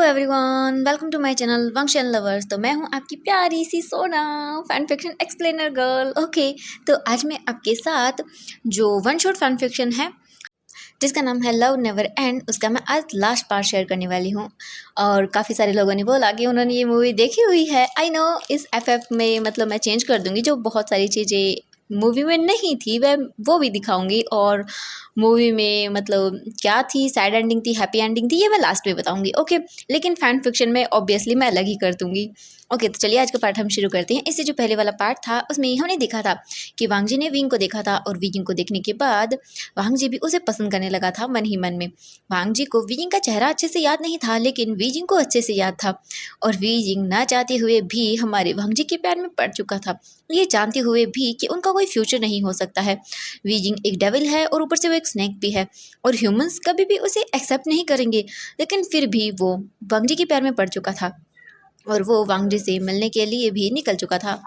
Everyone, welcome to my channel Vanshan lovers. तो मैं हूं आपकी प्यारी सी Sona, fan fiction explainer girl. Okay, तो आज मैं आपके साथ जो वन शॉट फैन फिक्शन है जिसका नाम है लव नेवर एंड, उसका मैं आज लास्ट पार्ट शेयर करने वाली हूँ। और काफ़ी सारे लोगों ने बोला कि उन्होंने ये मूवी देखी हुई है। आई नो, इस एफ में मतलब मैं चेंज कर दूँगी, जो बहुत सारी चीज़ें मूवी में नहीं थी वह वो भी दिखाऊंगी। और मूवी में मतलब क्या थी, सैड एंडिंग थी, हैप्पी एंडिंग थी, ये मैं लास्ट में बताऊंगी। ओके, लेकिन फैन फिक्शन में ऑब्वियसली मैं अलग ही कर दूंगी। ओके, तो चलिए आज का पार्ट हम शुरू करते हैं। इससे जो पहले वाला पार्ट था उसमें हमने देखा था कि वांग जी ने विंग को देखा था, और विंग को देखने के बाद वांग जी भी उसे पसंद करने लगा था मन ही मन में। वांग जी को विंग का चेहरा अच्छे से याद नहीं था, लेकिन विंग को अच्छे से याद था। और विंग ना चाहते हुए भी हमारे वांग जी के प्यार में पड़ चुका था, ये जानते हुए भी कि उनका कोई फ्यूचर नहीं हो सकता है। विंग एक डेविल है और ऊपर से वो एक स्नेक भी है, और ह्यूमंस कभी भी उसे एक्सेप्ट नहीं करेंगे। लेकिन फिर भी वो वांग जी के प्यार में पड़ चुका था, और वो वांग जी से मिलने के लिए भी निकल चुका था।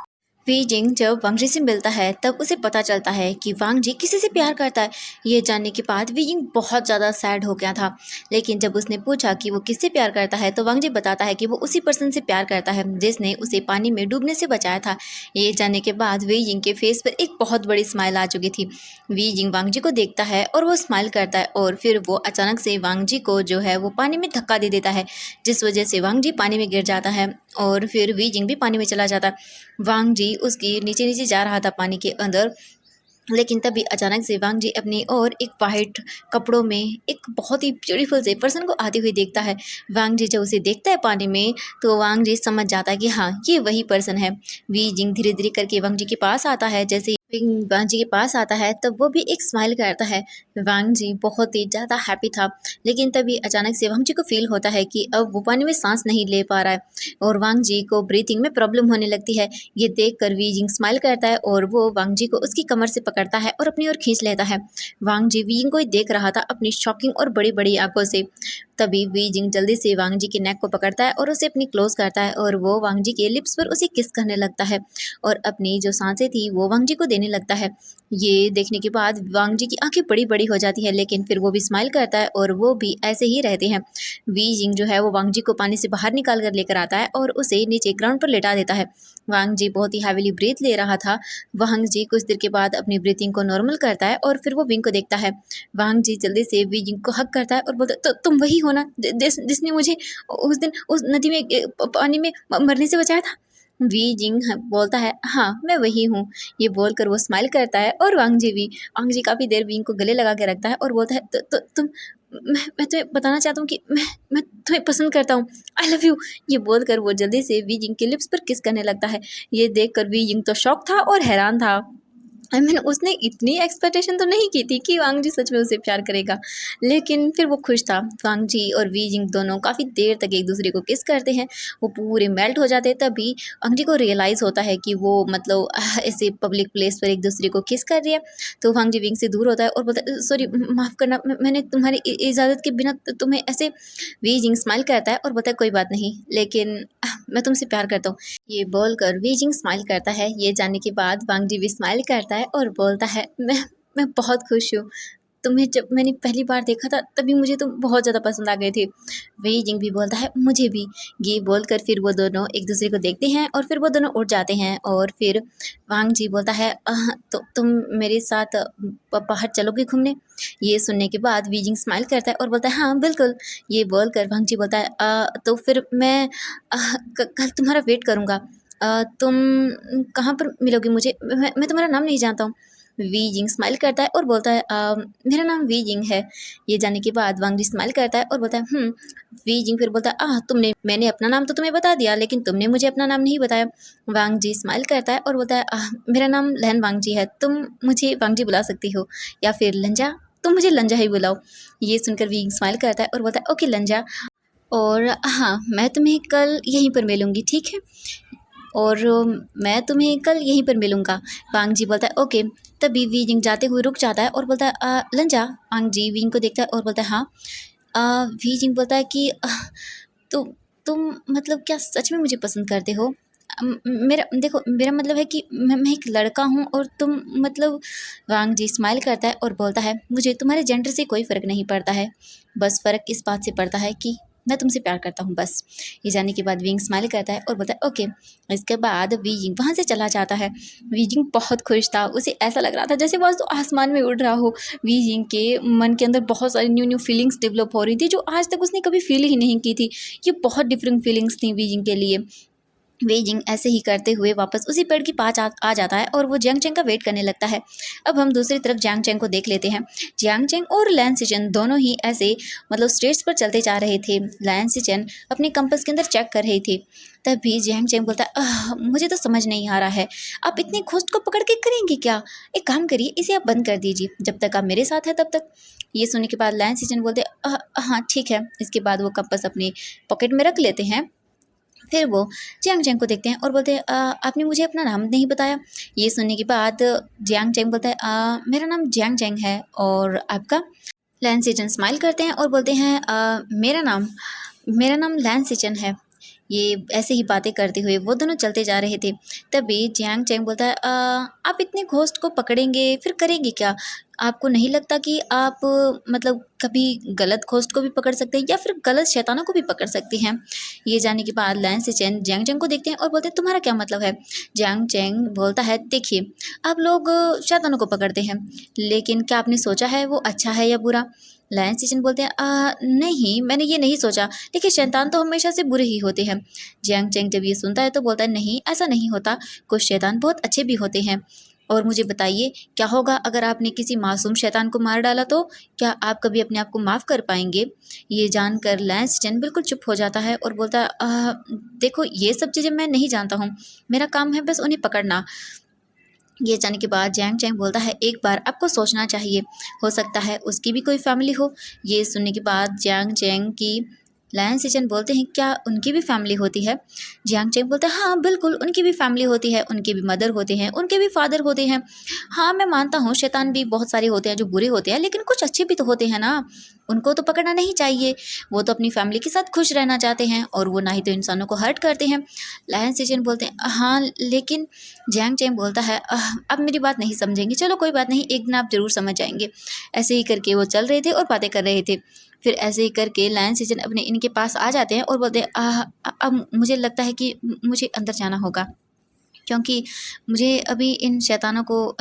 वी जिंग जब वांग जी से मिलता है तब उसे पता चलता है कि वांग जी किसी से प्यार करता है। ये जानने के बाद वी जिंग बहुत ज़्यादा सैड हो गया था। लेकिन जब उसने पूछा कि वो किससे प्यार करता है तो वांग जी बताता है कि वो उसी पर्सन से प्यार करता है जिसने उसे पानी में डूबने से बचाया था। ये जानने के बाद वी जिंग के फेस पर एक बहुत बड़ी स्माइल आ चुकी थी। वी जिंग वांग जी को देखता है और वो स्माइल करता है, और फिर वो अचानक से वांग जी को जो है वो पानी में धक्का दे देता है, जिस वजह से वांग जी पानी में गिर जाता है, और फिर वी जिंग भी पानी में चला जाता है। वांग जी उसकी नीचे नीचे जा रहा था पानी के अंदर, लेकिन तभी अचानक से वांग जी अपनी और एक वाइट कपड़ों में एक बहुत ही ब्यूटीफुल से पर्सन को आते हुए देखता है। वांग जी जब उसे देखता है पानी में तो वांग जी समझ जाता है कि हाँ, ये वही पर्सन है। वी जिंग धीरे धीरे करके वांग जी के पास आता है। जैसे ही वांग जी के पास आता है तब वो भी एक स्माइल करता है। वांग जी बहुत ही ज़्यादा हैप्पी था, लेकिन तभी अचानक से वांग जी को फील होता है कि अब वो पानी में सांस नहीं ले पा रहा है, और वांग जी को ब्रीथिंग में प्रॉब्लम होने लगती है। ये देखकर वी जिंग स्माइल करता है, और वो वांग जी को उसकी कमर से पकड़ता है और अपनी ओर खींच लेता है। वांग जी वी जिंग को ही देख रहा था अपनी शॉकिंग और बड़ी बड़ी आंखों से। तभी वी जिंग जल्दी से वांग जी के नेक को पकड़ता है और उसे अपनी क्लोज करता है, और वो वांग जी के लिप्स पर उसे किस करने लगता है, और अपनी जो सांसें थी वो वांग जी को देने लगता है। ये देखने के बाद वांग जी की आंखें बड़ी बड़ी हो जाती है, लेकिन फिर वो भी स्माइल करता है, और वो भी ऐसे ही रहते हैं। वी जिंग जो है वो वांग जी को पानी से बाहर निकाल कर लेकर आता है और उसे नीचे ग्राउंड पर लेटा देता है। वांग जी बहुत ही हैवीली ब्रीथ ले रहा था। वांग जी कुछ देर के बाद अपनी ब्रीथिंग को नॉर्मल करता है, और फिर वो विंग को देखता है। वांग जी जल्दी से विंग को हक करता है और बोलता है, तो तुम वही हो ना जिसने मुझे उस दिन उस नदी में पानी में मरने से बचाया था। वी जिंग बोलता है, हाँ मैं वही हूँ। ये बोलकर वो स्माइल करता है, और वांग जी काफ़ी देर विंग को गले लगा के रखता है और बोलता है, तो तुम मैं तुम्हें बताना चाहता हूँ कि मैं तुम्हें पसंद करता हूँ, आई लव यू। ये बोलकर वो जल्दी से वी जिंग के लिप्स पर किस करने लगता है। ये देखकर वी जिंग तो शॉक था और हैरान था। आई मीन उसने इतनी एक्सपेक्टेशन तो नहीं की थी कि वांग जी सच में उसे प्यार करेगा, लेकिन फिर वो खुश था। वांग जी और वी जिंग दोनों काफ़ी देर तक एक दूसरे को किस करते हैं, वो पूरे मेल्ट हो जाते हैं। तभी वांग जी को रियलाइज़ होता है कि वो मतलब ऐसे पब्लिक प्लेस पर एक दूसरे को किस कर रही है। तो वांग जी विंग से दूर होता है और बोलता है, सॉरी माफ़ करना, मैंने तुम्हारी इजाज़त के बिना तुम्हें ऐसे। वी जिंग स्माइल करता है और बोलता है, कोई बात नहीं, लेकिन मैं तुमसे प्यार करता हूँ। ये बोलकर वी जिंग स्माइल करता है। ये जानने के बाद वांग जी भी स्माइल करता है और बोलता है, मैं बहुत खुश हूँ। तुम्हें जब मैंने पहली बार देखा था तभी मुझे तुम बहुत ज़्यादा पसंद आ गए थे। वी जिंग भी बोलता है, मुझे भी। ये बोलकर फिर वो दोनों एक दूसरे को देखते हैं, और फिर वो दोनों उठ जाते हैं। और फिर वांग जी बोलता है, तो तुम मेरे साथ बाहर चलोगे घूमने?" ये सुनने के बाद वी जिंग स्माइल करता है और बोलता है, हाँ बिल्कुल। ये बोलकर वांग जी बोलता है, तो फिर मैं कल तुम्हारा वेट करूँगा। तुम कहाँ पर मिलोगे मुझे? मैं तुम्हारा नाम नहीं जानता हूँ। वी जिंग स्माइल करता है और बोलता है, मेरा नाम वी जिंग है। ये जानने के बाद वांग जी स्माइल करता है और बोलता है, वी जिंग फिर बोलता है, तुमने मैंने अपना नाम तो तुम्हें बता दिया, लेकिन तुमने मुझे अपना नाम नहीं बताया। वांग जी स्माइल करता है और बोलता है, मेरा नाम लहन वांग जी है, तुम मुझे वांग जी बुला सकती हो, या फिर लंजा, तुम मुझे लंजा ही बुलाओ। ये सुनकर वी स्माइल करता है और बोलता है, ओके लंजा, और हाँ मैं तुम्हें कल यहीं पर मिलूँगी, ठीक है? और मैं तुम्हें कल यहीं पर मिलूँगा। वांग जी बोलता है, ओके। तभी वी जिंग जाते हुए रुक जाता है और बोलता है, लंजा। वांग जी विंग को देखता है और बोलता है, हाँ। वी जिंग बोलता है कि तुम तुम मतलब क्या सच में मुझे पसंद करते हो? मेरा देखो, मेरा मतलब है कि मैं एक लड़का हूँ और तुम मतलब। वांग जी स्माइल करता है और बोलता है, मुझे तुम्हारे जेंडर से कोई फ़र्क नहीं पड़ता है, बस फ़र्क इस बात से पड़ता है कि मैं तुमसे प्यार करता हूँ बस। ये जाने के बाद विंग स्माइल करता है और बोलता है ओके। इसके बाद वीजिंग वहाँ से चला जाता है। वीजिंग बहुत खुश था, उसे ऐसा लग रहा था जैसे वो तो आसमान में उड़ रहा हो। वीजिंग के मन के अंदर बहुत सारी न्यू न्यू फीलिंग्स डेवलप हो रही थी जो आज तक उसने कभी फील ही नहीं की थी। ये बहुत डिफरेंट फीलिंग्स थी वीजिंग के लिए। वेजिंग ऐसे ही करते हुए वापस उसी पेड़ के पास आ जाता है और वो जियांग चेंग का वेट करने लगता है। अब हम दूसरी तरफ जियांग चेंग को देख लेते हैं। जियांग चेंग और लैन सिचन दोनों ही ऐसे मतलब स्ट्रेट्स पर चलते जा रहे थे। लैन सिचन अपने कंपास के अंदर चेक कर रहे थे। तभी जियांग चेंग बोलता है मुझे तो समझ नहीं आ रहा है, आप इतनी खोज को पकड़ के करेंगे क्या? एक काम करिए, इसे आप बंद कर दीजिए, जब तक आप मेरे साथ हैं तब तक। ये सुनने के बाद लैन सिचन बोलते हाँ ठीक है। इसके बाद वो कंपास अपने पॉकेट में रख लेते हैं। फिर वो जियांग चेंग को देखते हैं और बोलते हैं आपने मुझे अपना नाम नहीं बताया। ये सुनने के बाद जियांग चेंग बोलता है मेरा नाम जियांग चेंग है और आपका? लैन सिचन स्माइल करते हैं और बोलते हैं मेरा नाम लैन सिचन है। ये ऐसे ही बातें करते हुए वो दोनों चलते जा रहे थे। तभी जियांग चेंग बोलता है आप इतने घोस्ट को पकड़ेंगे फिर करेंगे क्या? आपको नहीं लगता कि आप मतलब कभी गलत घोस्ट को भी पकड़ सकते हैं या फिर गलत शैतानों को भी पकड़ सकते हैं? ये जाने के बाद लैन सिचन जियांग चेंग को देखते हैं और बोलते हैं तुम्हारा क्या मतलब है? जियांग चेंग बोलता है देखिए, आप लोग शैतानों को पकड़ते हैं, लेकिन क्या आपने सोचा है वो अच्छा है या बुरा? लैन सिचन बोलते हैं नहीं, मैंने ये नहीं सोचा। देखिए शैतान तो हमेशा से बुरे ही होते हैं। जियांग चेंग जब ये सुनता है तो बोलता है नहीं, ऐसा नहीं होता, कुछ शैतान बहुत अच्छे भी होते हैं। और मुझे बताइए क्या होगा अगर आपने किसी मासूम शैतान को मार डाला तो? क्या आप कभी अपने आप को माफ़ कर पाएंगे? ये जानकर लैन सिचन बिल्कुल चुप हो जाता है और बोलता है देखो ये सब चीज़ें मैं नहीं जानता हूँ, मेरा काम है बस उन्हें पकड़ना। ये जाने के बाद जियांग चेंग बोलता है एक बार आपको सोचना चाहिए, हो सकता है उसकी भी कोई फैमिली हो। ये सुनने के बाद जियांग चेंग की लैन सिचन बोलते हैं क्या उनकी भी फैमिली होती है? जियांग चेंग बोलते हैं हाँ बिल्कुल, उनकी भी फैमिली होती है, उनके भी मदर होते हैं, उनके भी फादर होते हैं। हाँ मैं मानता हूँ शैतान भी बहुत सारे होते हैं जो बुरे होते हैं, लेकिन कुछ अच्छे भी तो होते हैं ना, उनको तो पकड़ना नहीं चाहिए। वो तो अपनी फैमिली के साथ खुश रहना चाहते हैं और वो ना ही तो इंसानों को हर्ट करते हैं। लैन सिचन बोलते हैं हाँ लेकिन जियांग चेंग बोलता है अब मेरी बात नहीं समझेंगे, चलो कोई बात नहीं, एक दिन आप ज़रूर समझ जाएंगे। ऐसे ही करके वो चल रहे थे और बातें कर रहे थे। फिर ऐसे ही करके लैन सिचन अपने इनके पास आ जाते हैं और बोलते हैं अब मुझे लगता है कि मुझे अंदर जाना होगा, क्योंकि मुझे अभी इन शैतानों को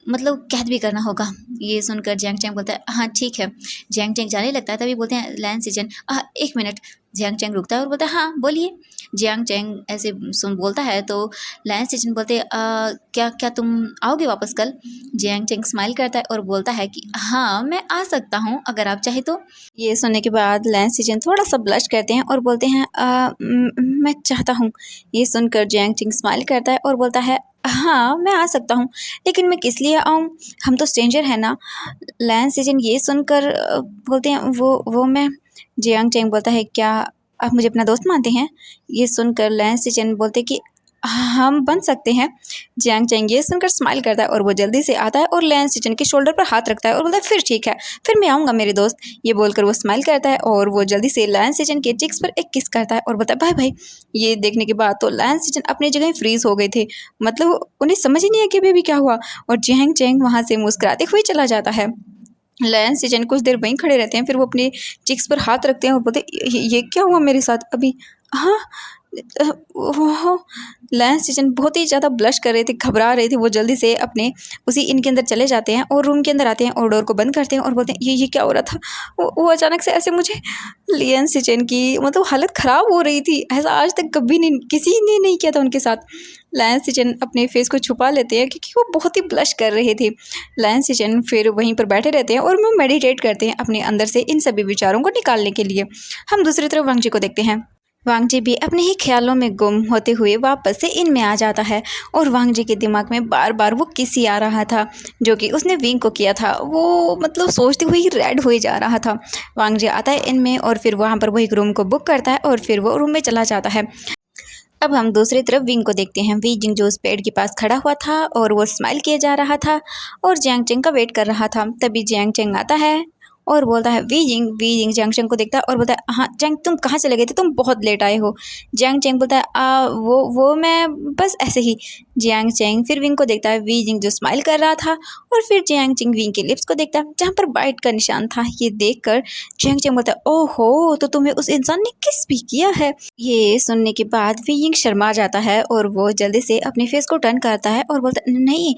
मतलब कैद भी करना होगा। ये सुनकर जियांग चेंग बोलता है हाँ ठीक है। जियांग चेंग जाने लगता है तभी बोलते हैं लैन सिचन एक मिनट। जियांग चेंग रुकता है और बोलता है हाँ बोलिए। जियांग चेंग ऐसे सुन बोलता है तो लैन सिचन बोलते क्या तुम आओगे वापस कल? जियांग चेंग स्माइल करता है और बोलता है कि हाँ मैं आ सकता हूँ अगर आप चाहे तो। ये सुनने के बाद लैन सिचन थोड़ा सा ब्लश करते हैं और बोलते हैं मैं चाहता हूँ। ये सुनकर जियांग चेंग स्माइल करता है और बोलता है हाँ मैं आ सकता हूँ, लेकिन मैं किस लिए आऊँ, हम तो स्ट्रेंजर हैं ना। लैन सिचन ये सुनकर बोलते हैं वो मैं। जियांग चेंग बोलता है क्या आप मुझे अपना दोस्त मानते हैं? ये सुनकर लैन सिचन बोलते कि हम बन सकते हैं। जियांग चेंग ये सुनकर स्माइल करता है और वो जल्दी से आता है और लैन सिचन के शोल्डर पर हाथ रखता है और बोलता है फिर ठीक है, फिर मैं आऊँगा मेरे दोस्त। ये बोलकर वो स्माइल करता है और वो जल्दी से लैन सिचन के चिक्स पर एक किस करता है और बोलता है बाय बाय। ये देखने के बाद तो लैन सिचन अपनी जगह फ्रीज हो गए थे, मतलब उन्हें समझ ही नहीं है कि अभी क्या हुआ। और जियांग चेंग वहाँ से मुस्कुराते हुए चला जाता है। लैन सिचन कुछ देर वहीं खड़े रहते हैं, फिर वो अपने चिक्स पर हाथ रखते हैं और बोलते ये क्या हुआ मेरे साथ अभी? हाँ वो लैन सिचन बहुत ही ज़्यादा ब्लश कर रहे थे, घबरा रहे थे। वो जल्दी से अपने उसी इनके अंदर चले जाते हैं और रूम के अंदर आते हैं और डोर को बंद करते हैं और बोलते हैं ये क्या हो रहा था? वो अचानक से ऐसे मुझे लैन सिचन की मतलब हालत ख़राब हो रही थी, ऐसा आज तक कभी नहीं किसी ने नहीं किया था उनके साथ। लैन सिचन अपने फेस को छुपा लेते हैं क्योंकि वो बहुत ही ब्लश कर रहे थे। लैन सिचन फिर वहीं पर बैठे रहते हैं और वो मेडिटेट करते हैं अपने अंदर से इन सभी विचारों को निकालने के लिए। हम दूसरी तरफ वांग जी को देखते हैं। वांग जी भी अपने ही ख्यालों में गुम होते हुए वापस से इनमें आ जाता है और वांग जी के दिमाग में बार बार वो किसी आ रहा था जो कि उसने विंग को किया था। वो मतलब सोचते हुए ही रेड हो जा रहा था। वांग जी आता है इनमें और फिर वहाँ पर वो एक रूम को बुक करता है और फिर वो रूम में चला जाता है। अब हम दूसरी तरफ विंग को देखते हैं। विंग जो उस पेड़ के पास खड़ा हुआ था और वो स्माइल किए जा रहा था और जियांग चेंग का वेट कर रहा था। तभी जियांग चेंग आता है और बोलता है वी जिंग जियांग चेंग को देखता है और बोलता है हाँ चेंग तुम कहाँ चले गए थे, तुम बहुत लेट आए हो। जियांग चेंग बोलता है वो मैं बस ऐसे ही। जियांग चेंग फिर विंग को देखता है, वी जिंग जो स्माइल कर रहा था, और फिर जियांग चेंग विंग के लिप्स को देखता है जहाँ पर बाइट का निशान था। ये देखकर जियांग चेंग बोलता है ओहो, तो तुम्हें उस इंसान ने किस भी किया है। ये सुनने के बाद वी जिंग शर्मा जाता है और वो जल्दी से अपने फेस को टर्न करता है और बोलता है नहीं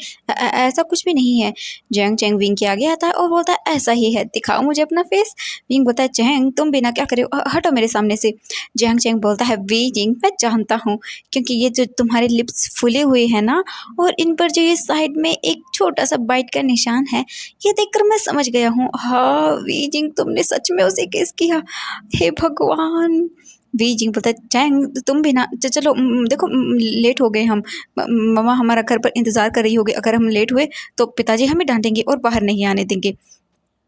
ऐसा कुछ भी नहीं है। जियांग चेंग विंग के आगे आता है और बोलता है ऐसा ही है, दिखाओ मुझे अपना फेस। विंग बोलता है चेंग तुम बिना क्या करे हो, हटो मेरे सामने से। जियांग चेंग बोलता है वी जिंग मैं जानता हूँ, क्योंकि ये जो तुम्हारे लिप्स फूले हुए हैं ना, और इन पर जो ये साइड में एक छोटा सा बाइट का निशान है, ये देखकर मैं समझ गया हूँ। हाँ वी जिंग तुमने सच में उसे किस किया, हे भगवान। वी जिंग बोलता है चैंग तुम भी ना चलो देखो लेट हो गए हम, मम्मा हमारा घर पर इंतज़ार कर रही होगी, अगर हम लेट हुए तो पिताजी हमें डांटेंगे और बाहर नहीं आने देंगे।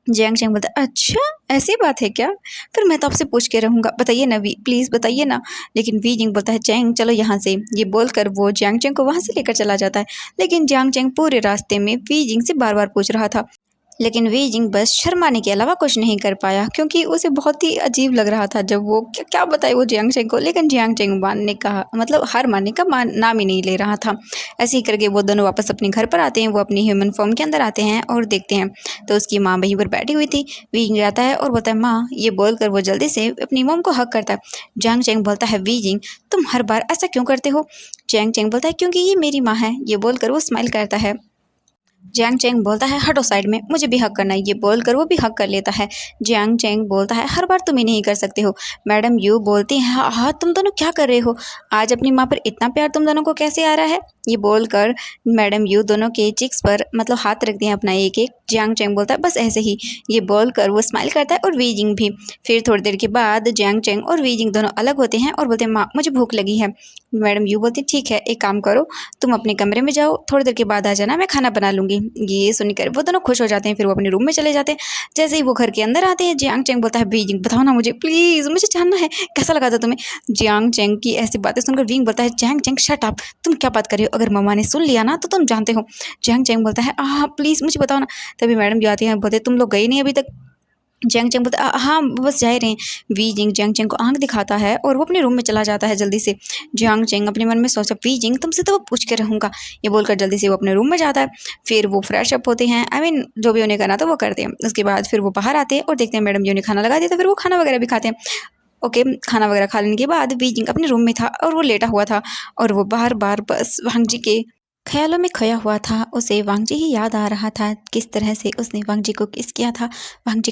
जियांग चैंग बोलता है अच्छा ऐसी बात है क्या, फिर मैं तो आपसे पूछ के रहूँगा, बताइए ना वी प्लीज़ बताइए ना। लेकिन वी जिंग बोलता है चैंग चलो यहाँ से। ये बोलकर वो जियांग चैंग को वहाँ से लेकर चला जाता है। लेकिन जियांग चैंग पूरे रास्ते में वी जिंग से बार बार पूछ रहा था, लेकिन वी जिंग बस शर्माने के अलावा कुछ नहीं कर पाया, क्योंकि उसे बहुत ही अजीब लग रहा था जब वो क्या बताए वो जियांग चेंग को। लेकिन जियांग चेंग मानने का मतलब हार मानने का नाम ही नहीं ले रहा था। ऐसे ही करके वो दोनों वापस अपने घर पर आते हैं। वो अपनी ह्यूमन फॉर्म के अंदर आते हैं और देखते हैं तो उसकी माँ वहीं पर बैठी हुई थी। वी जिंग जाता है और बोलता है माँ, ये बोलकर वो जल्दी से अपनी मॉम को हक करता है। जियांग चेंग बोलता है वी जिंग तुम हर बार ऐसा क्यों करते हो। जियांग चेंग बोलता है क्योंकि ये मेरी माँ है। ये बोलकर वो स्माइल करता है। जियांग चेंग बोलता है हटो साइड में, मुझे भी हक करना है। ये बोलकर वो भी हक कर लेता है। जियांग चेंग बोलता है हर बार तुम ही नहीं कर सकते हो। मैडम यू बोलती हैं हाँ हाँ तुम दोनों क्या कर रहे हो, आज अपनी माँ पर इतना प्यार तुम दोनों को कैसे आ रहा है। ये बोलकर मैडम यू दोनों के चिक्स पर मतलब हाथ रखती हैं अपना एक एक। जियांग चेंग बोलता है बस ऐसे ही। ये बोलकर वो स्माइल करता है और वी जिंग भी। फिर थोड़ी देर के बाद जियांग चेंग और वी जिंग दोनों अलग होते हैं और बोलते हैं माँ मुझे भूख लगी है। मैडम यू बोलती ठीक है एक काम करो, तुम अपने कमरे में जाओ, थोड़ी देर के बाद आ जाना, मैं खाना बना लूँगी। ये सुनकर वो दोनों खुश हो जाते हैं। फिर वो अपने रूम में चले जाते हैं। जैसे ही वो घर के अंदर आते हैं जियांग चेंग बोलता है वी जिंग बताओ ना मुझे प्लीज़, मुझे जानना है कैसा लगा था तुम्हें। जियांग चेंग की ऐसी बातें सुनकर विंग बोलता है जियांग चेंग शट अप, तुम क्या बात कर रही हो, अगर मम्मा ने सुन लिया ना तो तुम जानते हो। जियांग चेंग बोलता है हाँ प्लीज़ मुझे बताओ ना। तभी मैडम जो आती हैं बोलते तुम लोग गए नहीं अभी तक। जियांग चेंग बोलता हाँ बस जा ही रहे हैं। वी जिंग जियांग चेंग को आंख दिखाता है और वो अपने रूम में चला जाता है जल्दी से। जियांग चेंग अपने मन में सोचा वी जिंग तुमसे तो वो पूछ के रहूँगा। ये बोलकर जल्दी से वो अपने रूम में जाता है। फिर वो फ्रेश अप होते हैं, आई मीन जो भी उन्हें करना था वो करते हैं। उसके बाद फिर वो बाहर आते हैं और देखते हैं मैडम जी उन्हें खाना लगा दिया, तो फिर वो खाना वगैरह भी खाते हैं। ओके खाना वगैरह खा लेने के बाद वी जिंग अपने रूम में था और वो लेटा हुआ था और वो बार बार बस वांग जी के ख्यालों में खोया हुआ था। उसे वांग जी ही याद आ रहा था, किस तरह से उसने वांग जी को किस किया था। वांग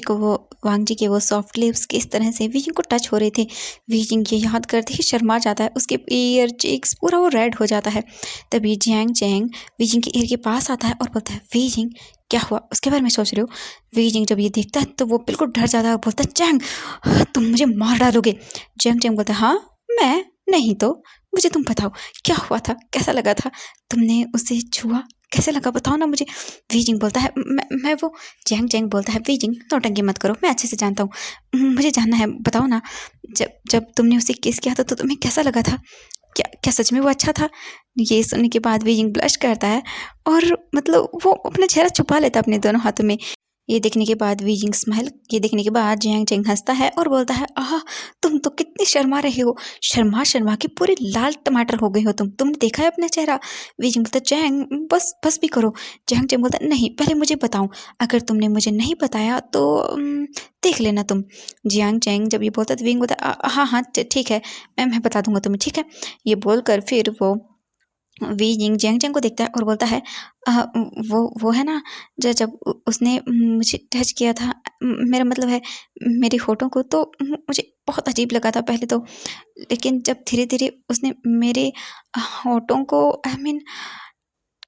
जी के वो सॉफ्ट लिप्स किस तरह से वी जिंग को टच हो रहे थे। वी जिंग ये याद करते ही शर्मा जाता है, उसके ईयर चीक्स पूरा वो रेड हो जाता है। तभी जियांग चेंग वी जिंग के ईयर के पास आता है और बोलता है वी जिंग क्या हुआ, उसके बारे में सोच रहे हो। वी जिंग जब ये देखता है तो वो बिल्कुल डर जाता है और बोलता है चैंग तुम मुझे मार डालोगे। जियांग चेंग बोलता है हाँ मैं नहीं तो, मुझे तुम बताओ क्या हुआ था, कैसा लगा था, तुमने उसे छुआ, कैसे लगा बताओ ना मुझे। वी जिंग बोलता है मैं वो। जियांग चेंग बोलता है वी जिंग नौटंकी मत करो, मैं अच्छे से जानता हूँ, मुझे जानना है, बताओ ना जब जब तुमने उसे किस किया था तो तुम्हें कैसा लगा था, क्या क्या सच में वो अच्छा था। ये सुनने के बाद वी जिंग ब्लश करता है और मतलब वो अपना चेहरा छुपा लेता है अपने दोनों हाथों में। ये देखने के बाद वी जिंग स्माइल, ये देखने के बाद जियांग चेंग हंसता है और बोलता है आह तुम तो कितनी शर्मा रहे हो, शर्मा शर्मा के पूरे लाल टमाटर हो गए हो तुमने देखा है अपना चेहरा। वी जिंग बोलता है चैंग बस बस भी करो। जियांग चेंग बोलता है नहीं पहले मुझे बताओ, अगर तुमने मुझे नहीं बताया तो देख लेना तुम। जियांग चेंग जब ये बोलता है तो विंग बोलता है हाँ हाँ ठीक है मैं बता दूंगा तुम्हें ठीक है। ये बोलकर फिर वो वी जिंग जियांग चेंग को देखता है और बोलता है वो है ना जब उसने मुझे टच किया था, मेरा मतलब है मेरे होठों को, तो मुझे बहुत अजीब लगा था पहले तो, लेकिन जब धीरे धीरे उसने मेरे होठों को आई मीन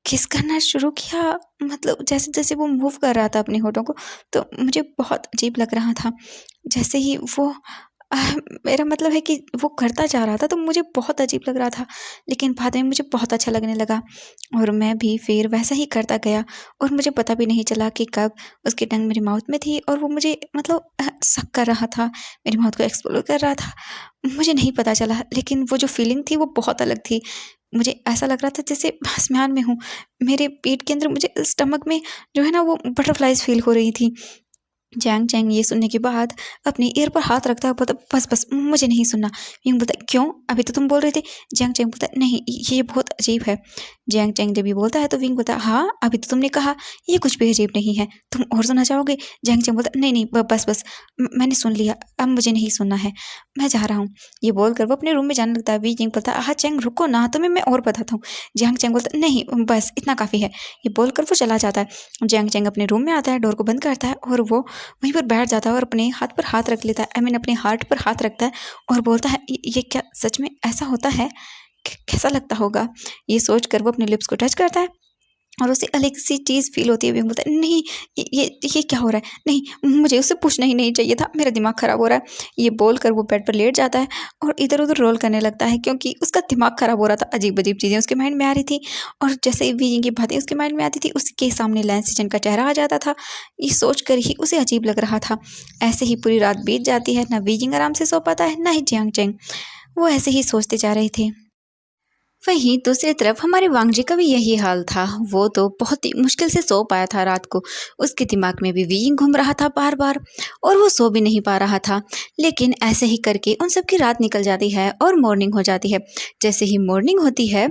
किस करना शुरू किया, मतलब जैसे जैसे वो मूव कर रहा था अपने होठों को, तो मुझे बहुत अजीब लग रहा था। जैसे ही वो मेरा मतलब है कि वो करता जा रहा था तो मुझे बहुत अजीब लग रहा था, लेकिन बाद में मुझे बहुत अच्छा लगने लगा और मैं भी फिर वैसा ही करता गया और मुझे पता भी नहीं चला कि कब उसकी टंग मेरी माउथ में थी और वो मुझे मतलब सक कर रहा था, मेरी माउथ को एक्सप्लोर कर रहा था, मुझे नहीं पता चला, लेकिन वो जो फीलिंग थी वो बहुत अलग थी। मुझे ऐसा लग रहा था जैसे आसमान में हूँ, मेरे पेट के अंदर मुझे स्टमक में जो है ना वो बटरफ्लाइज फील हो रही थी। जैंग चैंग ये सुनने के बाद अपने ईयर पर हाथ रखता है, बोलता बस बस मुझे नहीं सुनना। विंग बोलता क्यों, अभी तो तुम बोल रहे थे। जैंग चैंग बोलता नहीं ये बहुत अजीब है। जैंग चैंग जब ये बोलता है तो विंग बोलता हाँ अभी तो तुमने कहा ये कुछ भी अजीब नहीं है, तुम और सुनना चाहोगे। जैंग चैंग बोलता नहीं नहीं बस बस मैंने सुन लिया, अब मुझे नहीं सुनना है, मैं जा रहा हूँ। ये बोलकर वो अपने रूम में जाने लगता है। विंग बोलता हाँ चैंग रुको ना, तुम्हें मैं और बताता हूँ। जैंग चैंग बोलता नहीं बस इतना काफ़ी है। ये बोलकर वो चला जाता है। जैंग चैंग अपने रूम में आता है, डोर को बंद करता है और वो वहीं पर बैठ जाता है और अपने हाथ पर हाथ रख लेता है। आई मीन अपने हार्ट पर हाथ रखता है और बोलता है ये क्या सच में ऐसा होता है, कैसा लगता होगा। ये सोच कर वो अपने लिप्स को टच करता है और उसे अलग सी चीज़ फील होती है। विंग बोलता है नहीं ये क्या हो रहा है, नहीं मुझे उससे पूछना ही नहीं चाहिए था, मेरा दिमाग ख़राब हो रहा है। ये बोलकर वो बेड पर लेट जाता है और इधर उधर रोल करने लगता है क्योंकि उसका दिमाग ख़राब हो रहा था। अजीब अजीब चीज़ें उसके माइंड में आ रही थी और जैसे ही वीजिंग की बातें उसके माइंड में आती थी उसके सामने लैंस सीजन का चेहरा आ जाता था। ये सोच कर ही उसे अजीब लग रहा था। ऐसे ही पूरी रात बीत जाती है, ना वीजिंग आराम से सो पाता है ना ही जियांग चैंग। वो ऐसे ही सोचते जा रहे थे। वहीं दूसरी तरफ हमारे वांग जी का भी यही हाल था। वो तो बहुत ही मुश्किल से सो पाया था रात को। उसके दिमाग में भी वीइंग घूम रहा था बार बार और वो सो भी नहीं पा रहा था। लेकिन ऐसे ही करके उन सब की रात निकल जाती है और मॉर्निंग हो जाती है। जैसे ही मॉर्निंग होती है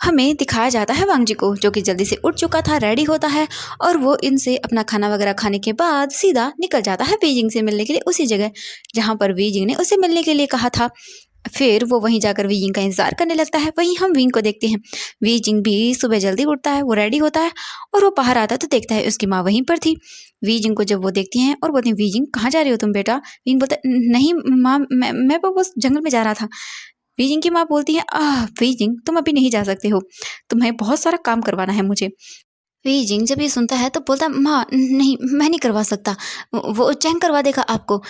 हमें दिखाया जाता है वांग जी को, जो कि जल्दी से उठ चुका था, रेडी होता है और वो इनसे अपना खाना वगैरह खाने के बाद सीधा निकल जाता है वीजिंग से मिलने के लिए, उसी जगह जहाँ पर वीजिंग ने उसे मिलने के लिए कहा था। फिर वो वहीं जाकर वीजिंग का इंतजार करने लगता है। वहीं हम विंग को देखते हैं। वीजिंग भी सुबह जल्दी उठता है, वो रेडी होता है और वो बाहर आता है तो देखता है उसकी माँ वहीं पर थी। वीजिंग को जब वो देखती हैं और बोलती हैं वीजिंग कहाँ जा रही हो तुम बेटा। विंग बोलता है नहीं माँ मैं बस जंगल में जा रहा था। वीजिंग की माँ बोलती है वीजिंग तुम अभी नहीं जा सकते हो, तुम्हें बहुत सारा काम करवाना है मुझे। वीजिंग जब ये सुनता है तो बोलता है माँ नहीं मैं नहीं करवा सकता, वो चैंग करवा देगा आपको।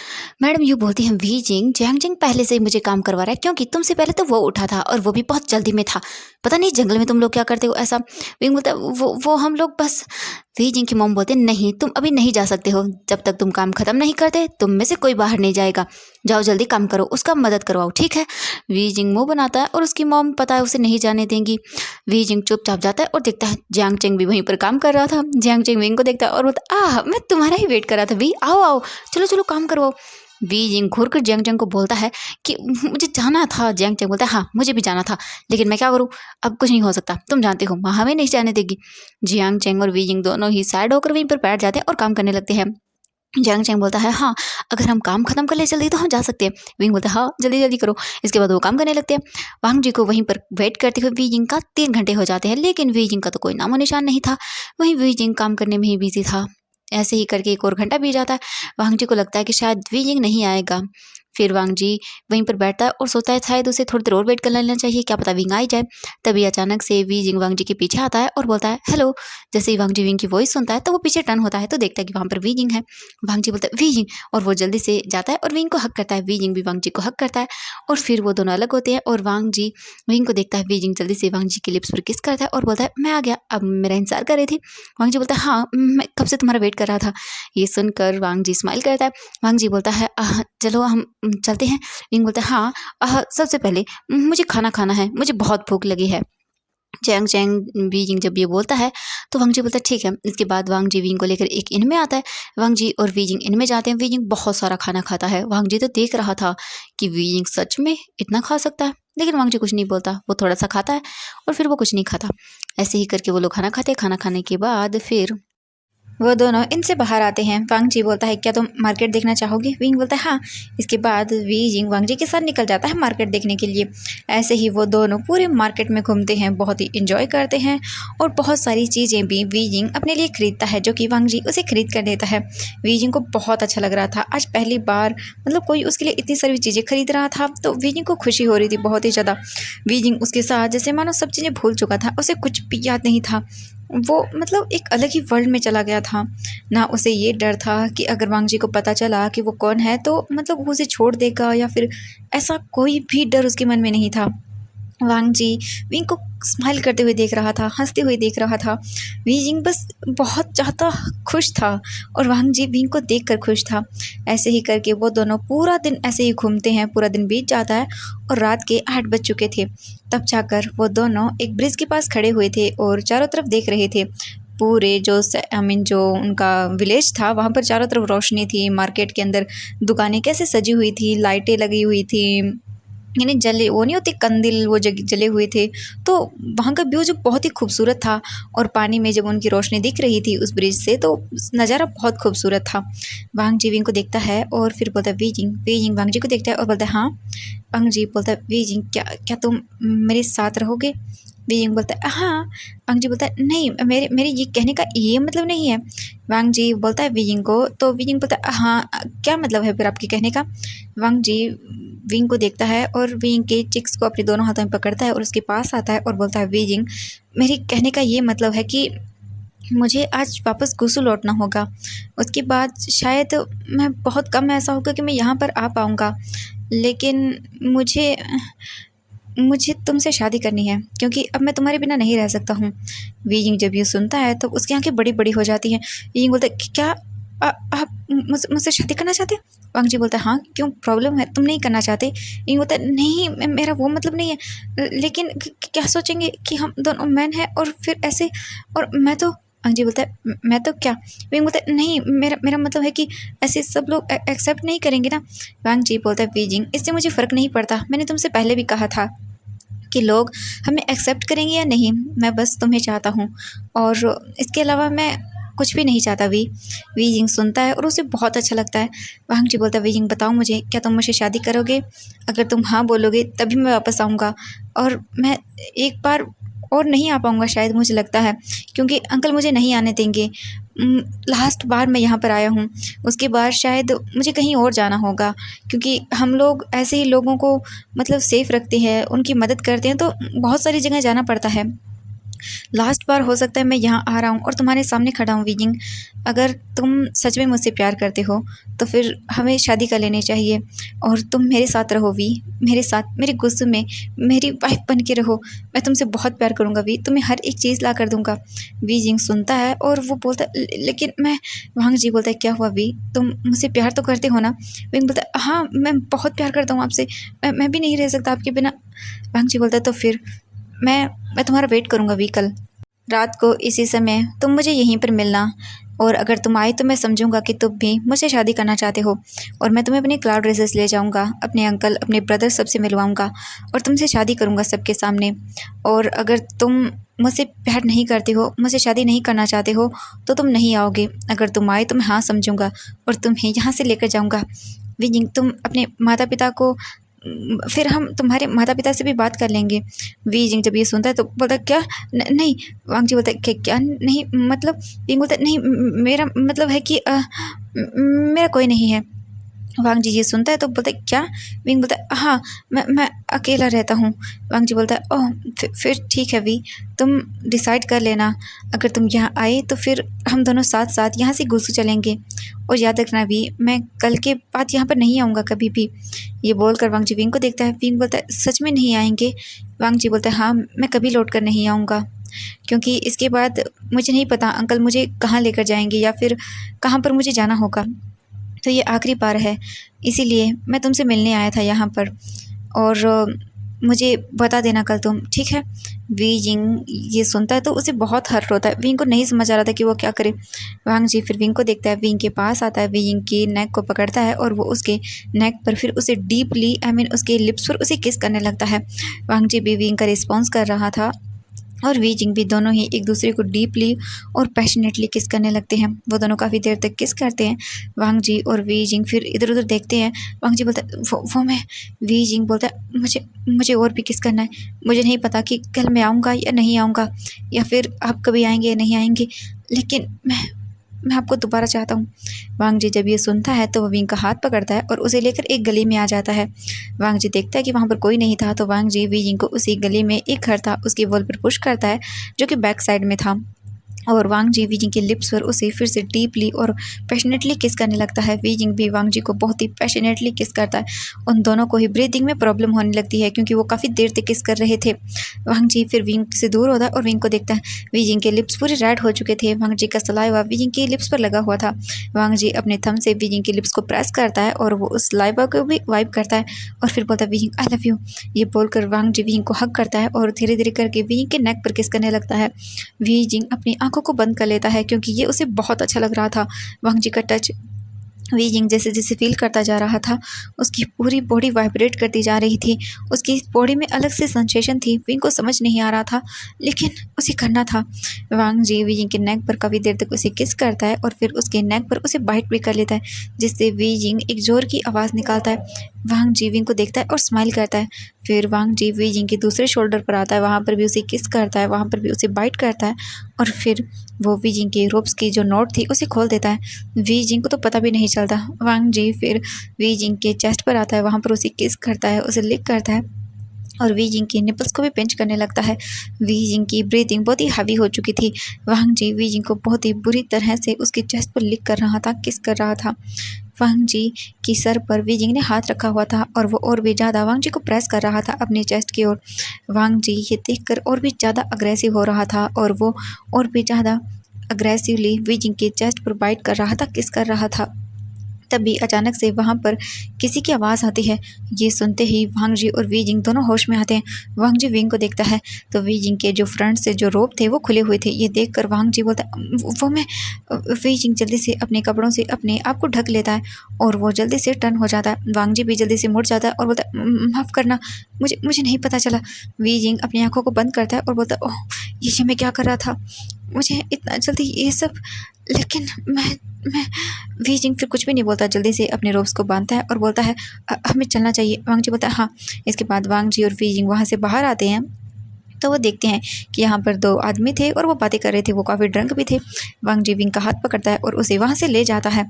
मैडम यूँ बोलती हैं वीजिंग जैंग जैंग पहले से ही मुझे काम करवा रहा है क्योंकि तुमसे पहले तो वो उठा था और वो भी बहुत जल्दी में था। पता नहीं जंगल में तुम लोग क्या करते हो ऐसा। विंग बोलता है वो हम लोग बस। वीजिंग की मॉम बोलते नहीं तुम अभी नहीं जा सकते हो, जब तक तुम काम खत्म नहीं करते तुम में से कोई बाहर नहीं जाएगा। जाओ जल्दी काम करो, उसका मदद करवाओ ठीक है। वीजिंग मुँह बनाता है और उसकी मॉम पता है उसे नहीं जाने देंगी। वीजिंग चुपचाप जाता है और देखता है जियांग चेंग भी वहीं पर काम कर रहा था। जियांग चेंग विंग को देखता है और बोलता मैं तुम्हारा ही वेट कर रहा था वी, आओ आओ चलो चलो काम करवाओ। वीजिंग घूर कर जियांग चेंग को बोलता है कि मुझे जाना था। जियांग चेंग बोलता है हाँ मुझे भी जाना था लेकिन मैं क्या करूँ, अब कुछ नहीं हो सकता, तुम जानते हो माँ हमें नहीं जाने देगी। जियांग चेंग और वीजिंग दोनों ही सैड होकर वहीं पर बैठ जाते हैं और काम करने लगते हैं। जियांग चैंग बोलता है हाँ अगर हम काम खत्म कर ले जल्दी तो हम जा सकते हैं। विंग बोलता है हाँ जल्दी जल्दी करो। इसके बाद वो काम करने लगते हैं। वांग जी को वहीं पर वेट करते हुए वीजिंग का 3 घंटे हो जाते हैं लेकिन वीजिंग का तो कोई नामो निशान नहीं था। वहीं वीजिंग काम करने में ही बिजी था। ऐसे ही करके 1 और घंटा बीत जाता है। वांग जी को लगता है कि शायद वीजिंग नहीं आएगा। फिर वांग जी वहीं पर बैठता है और सोचता है शायद उसे थोड़ी देर और वेट कर लेना चाहिए, क्या पता विंग आ ही जाए। तभी अचानक से वीजिंग वांग जी के पीछे आता है और बोलता है हेलो। जैसे ही वांग जी विंग की वॉइस सुनता है तो वो पीछे टर्न होता है तो देखता है कि वहाँ पर वीजिंग है। वांग जी बोलता है वीजिंग और वो जल्दी से जाता है और विंग को हक करता है। वीजिंग भी वांग जी को हक करता है और फिर वो दोनों अलग होते हैं और वांग जी विंग को देखता है। वीजिंग जल्दी से वांग जी के लिप्स पर किस करता है और बोलता है मैं आ गया, अब मेरा इंतजार कर रही थी। वांग जी बोलता है हाँ मैं कब से तुम्हारा वेट कर रहा था। ये सुनकर वांग जी स्माइल करता है। वांग जी बोलता है चलो हम चलते हैं। विंग बोलता है हाँ सबसे पहले मुझे खाना खाना है, मुझे बहुत भूख लगी है। जैंग चैंग वीजिंग जब ये बोलता है तो वांग जी बोलता है ठीक है। इसके बाद वांग जी विंग को लेकर एक इन में आता है। वांग जी और वीजिंग इन में जाते हैं। वीजिंग बहुत सारा खाना खाता है। वांग जी तो देख रहा था कि वीजिंग सच में इतना खा सकता है लेकिन वांग जी कुछ नहीं बोलता, वो थोड़ा सा खाता है और फिर वो कुछ नहीं खाता। ऐसे ही करके वो लोग खाना खाते हैं। खाना खाने के बाद फिर वो दोनों इनसे बाहर आते हैं। वांग जी बोलता है क्या तुम मार्केट देखना चाहोगे। विंग बोलता है हाँ। इसके बाद वीजिंग वांग जी के साथ निकल जाता है मार्केट देखने के लिए। ऐसे ही वो दोनों पूरे मार्केट में घूमते हैं, बहुत ही इंजॉय करते हैं और बहुत सारी चीज़ें भी वीजिंग अपने लिए खरीदता है जो कि वांग जी उसे खरीद कर देता है। वीजिंग को बहुत अच्छा लग रहा था, आज पहली बार मतलब कोई उसके लिए इतनी सारी चीज़ें खरीद रहा था तो वीजिंग को खुशी हो रही थी बहुत ही ज़्यादा। वीजिंग उसके साथ जैसे मानो सब चीज़ें भूल चुका था, उसे कुछ भी याद नहीं था। वो मतलब एक अलग ही वर्ल्ड में चला गया था। ना उसे ये डर था कि अगर वांग जी को पता चला कि वो कौन है तो मतलब वो उसे छोड़ देगा या फिर ऐसा कोई भी डर उसके मन में नहीं था। वांग जी विंग को स्माइल करते हुए देख रहा था, हंसते हुए देख रहा था। विंग बस बहुत ज़्यादा खुश था और वांग जी विंग को देखकर खुश था। ऐसे ही करके वो दोनों पूरा दिन ऐसे ही घूमते हैं। पूरा दिन बीत जाता है और रात के 8 बज चुके थे। तब जाकर वो दोनों एक ब्रिज के पास खड़े हुए थे और चारों तरफ देख रहे थे। पूरे जो आई मीन जो उनका विलेज था वहाँ पर चारों तरफ रोशनी थी। मार्केट के अंदर दुकानें कैसे सजी हुई थी, लाइटें लगी हुई थी, यानी जले वो नहीं होते कंदील, वो जले हुए थे। तो वहाँ का व्यू जो बहुत ही खूबसूरत था और पानी में जब उनकी रोशनी दिख रही थी उस ब्रिज से तो नज़ारा बहुत खूबसूरत था। वांग जी विंग को देखता है और फिर बोलता है वीजिंग। वीजिंग वांग जी को देखता है और बोलता है हाँ। वांग जी बोलता है वीजिंग क्या क्या तुम मेरे साथ रहोगे? वीजिंग बोलता है हाँ। वांग जी बोलता है नहीं, मेरे ये कहने का ये मतलब नहीं है। वांग जी बोलता है वीजिंग को, तो वीजिंग बोलता है हाँ क्या मतलब है फिर आपके कहने का? वांग जी विंग को देखता है और विंग के चिक्स को अपने दोनों हाथों में पकड़ता है और उसके पास आता है और बोलता है वीजिंग, मेरे कहने का ये मतलब है कि मुझे आज वापस गुसु लौटना होगा। उसके बाद शायद मैं बहुत कम ऐसा होगा कि मैं यहाँ पर आ पाऊँगा, लेकिन मुझे मुझे तुमसे शादी करनी है क्योंकि अब मैं तुम्हारे बिना नहीं रह सकता हूँ। वीजिंग जब ये सुनता है तो उसकी आंखें बड़ी बड़ी हो जाती हैं। वीजिंग बोलता है क्या आप मुझसे शादी करना चाहते हैं? वांग जी बोलता है हाँ क्यों, प्रॉब्लम है? तुम नहीं करना चाहते? वीजिंग बोलता है नहीं मेरा वो मतलब नहीं है, लेकिन क्या सोचेंगे कि हम दोनों मैन हैं और फिर ऐसे, और मैं तो। वांग जी बोलता है मैं तो क्या? वीजिंग बोलता है नहीं मेरा मतलब है कि ऐसे सब लोग एक्सेप्ट नहीं करेंगे ना। वांग जी बोलता है वीजिंग इससे मुझे फ़र्क नहीं पड़ता, मैंने तुमसे पहले भी कहा था कि लोग हमें एक्सेप्ट करेंगे या नहीं, मैं बस तुम्हें चाहता हूँ और इसके अलावा मैं कुछ भी नहीं चाहता। वीजिंग सुनता है और उसे बहुत अच्छा लगता है। वांग जी बोलता है वीजिंग बताओ मुझे, क्या तुम मुझसे शादी करोगे? अगर तुम हाँ बोलोगे तभी मैं वापस आऊँगा, और मैं एक बार और नहीं आ पाऊँगा शायद, मुझे लगता है, क्योंकि अंकल मुझे नहीं आने देंगे। लास्ट बार मैं यहाँ पर आया हूँ, उसके बाद शायद मुझे कहीं और जाना होगा, क्योंकि हम लोग ऐसे ही लोगों को मतलब सेफ़ रखते हैं, उनकी मदद करते हैं, तो बहुत सारी जगह जाना पड़ता है। लास्ट बार हो सकता है मैं यहाँ आ रहा हूँ और तुम्हारे सामने खड़ा हूँ वीजिंग। अगर तुम सच में मुझसे प्यार करते हो तो फिर हमें शादी कर लेनी चाहिए और तुम मेरे साथ रहो मेरे साथ, मेरे गुस्से में मेरी वाइफ बन के रहो। मैं तुमसे बहुत प्यार करूँगा तुम्हें हर एक चीज़ ला कर दूँगा। वीजिंग सुनता है और वो बोलता लेकिन मैं। वांग जी बोलता है क्या हुआ तुम मुझसे प्यार तो करते हो ना? विंग बोलता है हाँ मैं बहुत प्यार करता हूँ आपसे, मैं भी नहीं रह सकता आपके बिना। वांग जी बोलता है तो फिर मैं तुम्हारा वेट करूँगा कल रात को इसी समय तुम मुझे यहीं पर मिलना, और अगर तुम आए तो मैं समझूंगा कि तुम भी मुझसे शादी करना चाहते हो, और मैं तुम्हें अपने क्लाउड ड्रेसेस ले जाऊंगा, अपने अंकल अपने ब्रदर सबसे मिलवाऊंगा और तुमसे शादी करूंगा सबके सामने। और अगर तुम मुझसे प्यार नहीं करते हो, मुझसे शादी नहीं करना चाहते हो, तो तुम नहीं आओगे। अगर तुम आए तो मैं हाँ समझूंगा और तुम्हें यहाँ से लेकर जाऊँगा। विजिंग तुम अपने माता पिता को, फिर हम तुम्हारे माता पिता से भी बात कर लेंगे। वीजिंग जब ये सुनता है तो बोलता है क्या नहीं। वांग जी बोलता है क्या नहीं मतलब? विंग बोलता है नहीं मेरा मतलब है कि मेरा कोई नहीं है। वांग जी ये सुनता है तो बोलता है क्या? विंग बोलता है हाँ मैं अकेला रहता हूँ। वांग जी बोलता है ओह फिर ठीक है तुम डिसाइड कर लेना, अगर तुम यहाँ आए तो फिर हम दोनों साथ साथ यहाँ से गुसु चलेंगे, और याद रखना मैं कल के बाद यहाँ पर नहीं आऊँगा कभी भी। ये बोलकर वांग जी विंग को देखता है। विंग बोलता है सच में नहीं आएंगे? वांग जी बोलता है हाँ मैं कभी लौट कर नहीं आऊँगा, क्योंकि इसके बाद मुझे नहीं पता अंकल मुझे कहाँ लेकर जाएंगे या फिर कहाँ पर मुझे जाना होगा, तो ये आखिरी बार है, इसीलिए मैं तुमसे मिलने आया था यहाँ पर, और मुझे बता देना कल तुम, ठीक है? वीजिंग ये सुनता है तो उसे बहुत हर्ट होता है। विंग को नहीं समझ आ रहा था कि वो क्या करे। वांग जी फिर विंग को देखता है, विंग के पास आता है, विंग की नेक को पकड़ता है और वो उसके नेक पर फिर उसे डीपली उसके लिप्स पर उसे किस करने लगता है। वांग जी भी विंग का रिस्पॉन्स कर रहा था और वीजिंग भी, दोनों ही एक दूसरे को डीपली और पैशनेटली किस करने लगते हैं। वो दोनों काफ़ी देर तक किस करते हैं। वांग जी और वीजिंग फिर इधर उधर देखते हैं। वांग जी बोलता है वो मैं। वीजिंग बोलता है मुझे और भी किस करना है, मुझे नहीं पता कि कल मैं आऊँगा या नहीं आऊँगा, या फिर आप कभी आएंगे या नहीं आएंगे, लेकिन मैं आपको दोबारा चाहता हूँ। वांग जी जब ये सुनता है तो वो विंग का हाथ पकड़ता है और उसे लेकर एक गली में आ जाता है। वांग जी देखता है कि वहाँ पर कोई नहीं था, तो वांग जी विंग को उसी गली में एक घर था उसकी वॉल पर पुश करता है जो कि बैक साइड में था, और वांग जी वीजिंग के लिप्स पर उसे फिर से डीपली और पैशनेटली किस करने लगता है। वीजिंग भी वांग जी को बहुत ही पैशनेटली किस करता है। उन दोनों को ही ब्रीदिंग में प्रॉब्लम होने लगती है क्योंकि वो काफ़ी देर तक किस कर रहे थे। वांग जी फिर विंग से दूर होता है और विंग को देखता है। वीजिंग के लिप्स पूरे रेड हो चुके थे, वांग जी का सलाइवा वीजिंग के लिप्स पर लगा हुआ था। वांग जी अपने थंब से वीजिंग के लिप्स को प्रेस करता है और वो उस सलाइवा को भी वाइप करता है और फिर बोलता है वीजिंग आई लव यू। ये बोलकर वांग जी विजिंग को हक करता है और धीरे धीरे करके विजिंग के नेक पर किस करने लगता है। विजिंग अपनी आंखों आंखों को बंद कर लेता है क्योंकि ये उसे बहुत अच्छा लग रहा था। वांग जी का टच वी जिंग जैसे जैसे फील करता जा रहा था, उसकी पूरी बॉडी वाइब्रेट करती जा रही थी। उसकी बॉडी में अलग से सेंसेशन थी, विंग को समझ नहीं आ रहा था, लेकिन उसे करना था। वांग जी वी जिंग के नेक पर काफ़ी देर तक उसे किस करता है और फिर उसके नेक पर उसे बाइट भी कर लेता है, जिससे वी जिंग एक जोर की आवाज़ निकालता है। वांग जी विंग को देखता है और स्माइल करता है। फिर वांग जी वी जिंग के दूसरे शोल्डर पर आता है, वहाँ पर भी उसे किस करता है, वहाँ पर भी उसे बाइट करता है और फिर वो वी जिंग के रोप्स की जो नोट थी उसे खोल देता है। वी जिंग को तो पता भी नहीं चलता। वांग जी फिर वी जिंग के चेस्ट पर आता है, वहाँ पर उसे किस करता है, उसे लिक करता है और वी जिंग के निपल्स को भी पिंच करने लगता है। वी जिंग की ब्रीथिंग बहुत ही हैवी हो चुकी थी। वांग जी वी जिंग को बहुत ही बुरी तरह से उसके चेस्ट पर लिक कर रहा था, किस कर रहा था। वांग जी की सर पर वी जिंग ने हाथ रखा हुआ था और वो और भी ज़्यादा वांग जी को प्रेस कर रहा था अपने चेस्ट की ओर। वांग जी ये देखकर और भी ज़्यादा अग्रेसिव हो रहा था और वो और भी ज़्यादा अग्रेसिवली वी जिंग के चेस्ट पर बाइट कर रहा था, किस कर रहा था। तभी अचानक से वहाँ पर किसी की आवाज़ आती है। ये सुनते ही वांग जी और वी जिंग दोनों होश में आते हैं। वांग जी विंग को देखता है तो वी जिंग के जो फ्रंट से जो रोप थे वो खुले हुए थे। ये देखकर वांग जी बोलता है वो मैं। वी जिंग जल्दी से अपने कपड़ों से अपने आप को ढक लेता है और वो जल्दी से टर्न हो जाता है। वांग जी भी जल्दी से मुड़ जाता है और बोलता है माफ़ करना, मुझे मुझे नहीं पता चला। वी जिंग अपनी आँखों को बंद करता है और बोलता है ओह ये मैं क्या कर रहा था, मुझे इतना जल्दी ये सब, लेकिन मैं वी जिंग फिर कुछ भी नहीं बोलता, जल्दी से अपने रोप्स को बांधता है और बोलता है हमें चलना चाहिए। वांग जी बोलता है हाँ। इसके बाद वांग जी और वी जिंग वहाँ से बाहर आते हैं तो वो देखते हैं कि यहाँ पर दो आदमी थे और वो बातें कर रहे थे, वो काफ़ी ड्रंक भी थे। वांग जी विंग का हाथ पकड़ता है और उसे वहाँ से ले जाता है।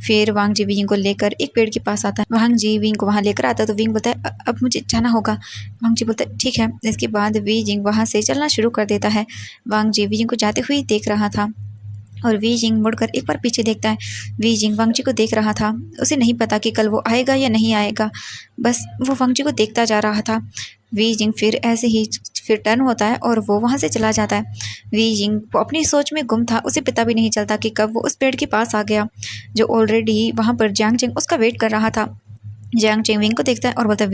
फिर वांग जी विंग को लेकर एक पेड़ के पास आता है। वांग जी विंग को वहाँ लेकर आता है तो विंग बोलता है अब मुझे जाना होगा। वांग जी बोलता है ठीक है। इसके बाद वी जिंग वहाँ से चलना शुरू कर देता है। वांग जी वी जिंग को जाते हुए देख रहा था और वी जिंग मुड़कर एक बार पीछे देखता है। वी जिंग वांग जी को देख रहा था, उसे नहीं पता कि कल वो आएगा या नहीं आएगा, बस वो वांग जी को देखता जा रहा था। वी जिंग फिर ऐसे ही फिर टर्न होता है और वो वहाँ से चला जाता है। वी जिंग अपनी सोच में गुम था, उसे पता भी नहीं चलता कि कब वो उस पेड़ के पास आ गया जो ऑलरेडी वहाँ पर जियांग चेंग उसका वेट कर रहा था। जियांग चेंग विंग को देखता है और बोलता है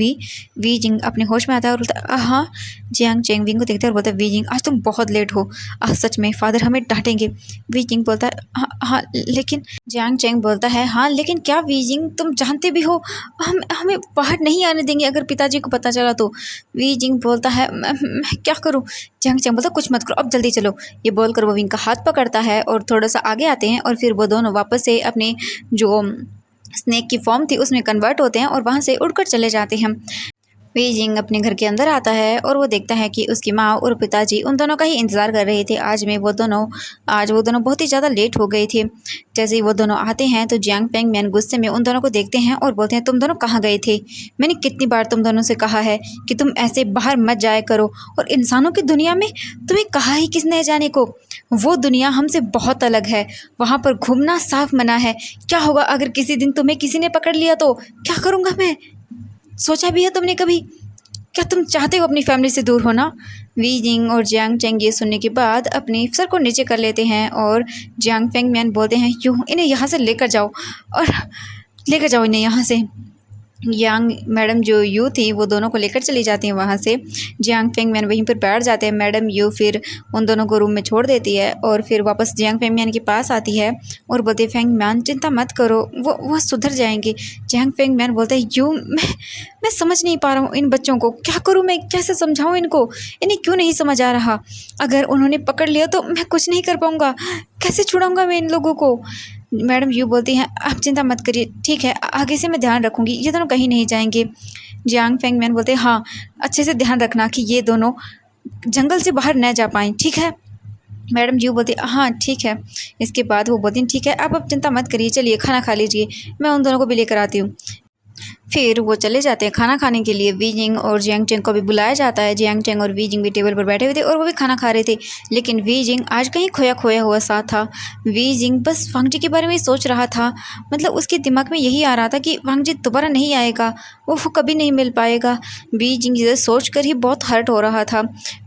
वी जिंग अपने होश में आता है और बोलता है हाँ। जियांग चेंग विंग को देखता है और बोलता है वी जिंग आज तुम बहुत लेट हो, आज सच में फादर हमें डांटेंगे। वी जिंग बोलता है हाँ हाँ लेकिन। जियांग चेंग बोलता है हाँ लेकिन क्या वी जिंग, तुम जानते भी हो हमें बाहर नहीं आने देंगे अगर पिताजी को पता चला तो। वी जिंग बोलता है मैं क्या करूँ। जियांग चेंग बोलता है कुछ मत करो, अब जल्दी चलो। ये बोलकर वो विंग का हाथ पकड़ता है और थोड़ा सा आगे आते हैं और फिर वो दोनों वापस से अपने जो स्नेक की फॉर्म थी उसमें कन्वर्ट होते हैं और वहाँ से उड़कर चले जाते हैं। वी जिंग अपने घर के अंदर आता है और वो देखता है कि उसकी माँ और पिताजी उन दोनों का ही इंतज़ार कर रहे थे। आज वो दोनों बहुत ही ज़्यादा लेट हो गए थे। जैसे ही वो दोनों आते हैं तो जियांग पेंग मैन गुस्से में उन दोनों को देखते हैं और बोलते हैं तुम दोनों कहाँ गए थे, मैंने कितनी बार तुम दोनों से कहा है कि तुम ऐसे बाहर मत जाया करो, और इंसानों की दुनिया में तुम्हें कहा ही किसने जाने को, वो दुनिया हमसे बहुत अलग है, वहाँ पर घूमना साफ मना है। क्या होगा अगर किसी दिन तुम्हें किसी ने पकड़ लिया तो क्या करूँगा मैं, सोचा भी है तुमने कभी, क्या तुम चाहते हो अपनी फैमिली से दूर होना। वी जिंग और जियांग चेंग ये सुनने के बाद अपने सर को नीचे कर लेते हैं और जियांग फेंग मैन बोलते हैं क्यों, इन्हें यहाँ से लेकर जाओ और लेकर जाओ इन्हें यहाँ से। यांग मैडम जो यू थी वो दोनों को लेकर चली जाती हैं वहाँ से। जियांग फेंग मैन वहीं पर बैठ जाते हैं। मैडम यू फिर उन दोनों को रूम में छोड़ देती है और फिर वापस जियांग फेंग मैन के पास आती है और बोलती है फेंग मैन चिंता मत करो, वो सुधर जाएंगे। जियांग फेंग मैन बोलते हैं यू मैं समझ नहीं पा रहा हूँ इन बच्चों को, क्या करूँ मैं, कैसे समझाऊँ इनको, इन्हें क्यों नहीं समझ आ रहा, अगर उन्होंने पकड़ लिया तो मैं कुछ नहीं कर पाऊँगा, कैसे छुड़ाऊँगा मैं इन लोगों को। मैडम यू बोलती हैं आप चिंता मत करिए, ठीक है आगे से मैं ध्यान रखूँगी, ये दोनों कहीं नहीं जाएंगे। जियांग फेंग मैन बोलते हैं हाँ अच्छे से ध्यान रखना कि ये दोनों जंगल से बाहर न जा पाएँ, ठीक है। मैडम यू बोलती हाँ ठीक है। इसके बाद वो बोलती हैं ठीक है आप अब चिंता मत करिए, चलिए खाना खा लीजिए, मैं उन दोनों को भी लेकर आती हूँ। फिर वो चले जाते हैं खाना खाने के लिए। वी जिंग और जियांग चेंग को भी बुलाया जाता है। जियांग चेंग और वी जिंग भी टेबल पर बैठे हुए थे और वो भी खाना खा रहे थे, लेकिन वी जिंग आज कहीं खोया खोया हुआ सा था। वी जिंग बस वांग जी के बारे में सोच रहा था, मतलब उसके दिमाग में यही आ रहा था कि वांग जी दोबारा नहीं आएगा, वो कभी नहीं मिल पाएगा। वी जिंग ये सोच कर ही बहुत हर्ट हो रहा था।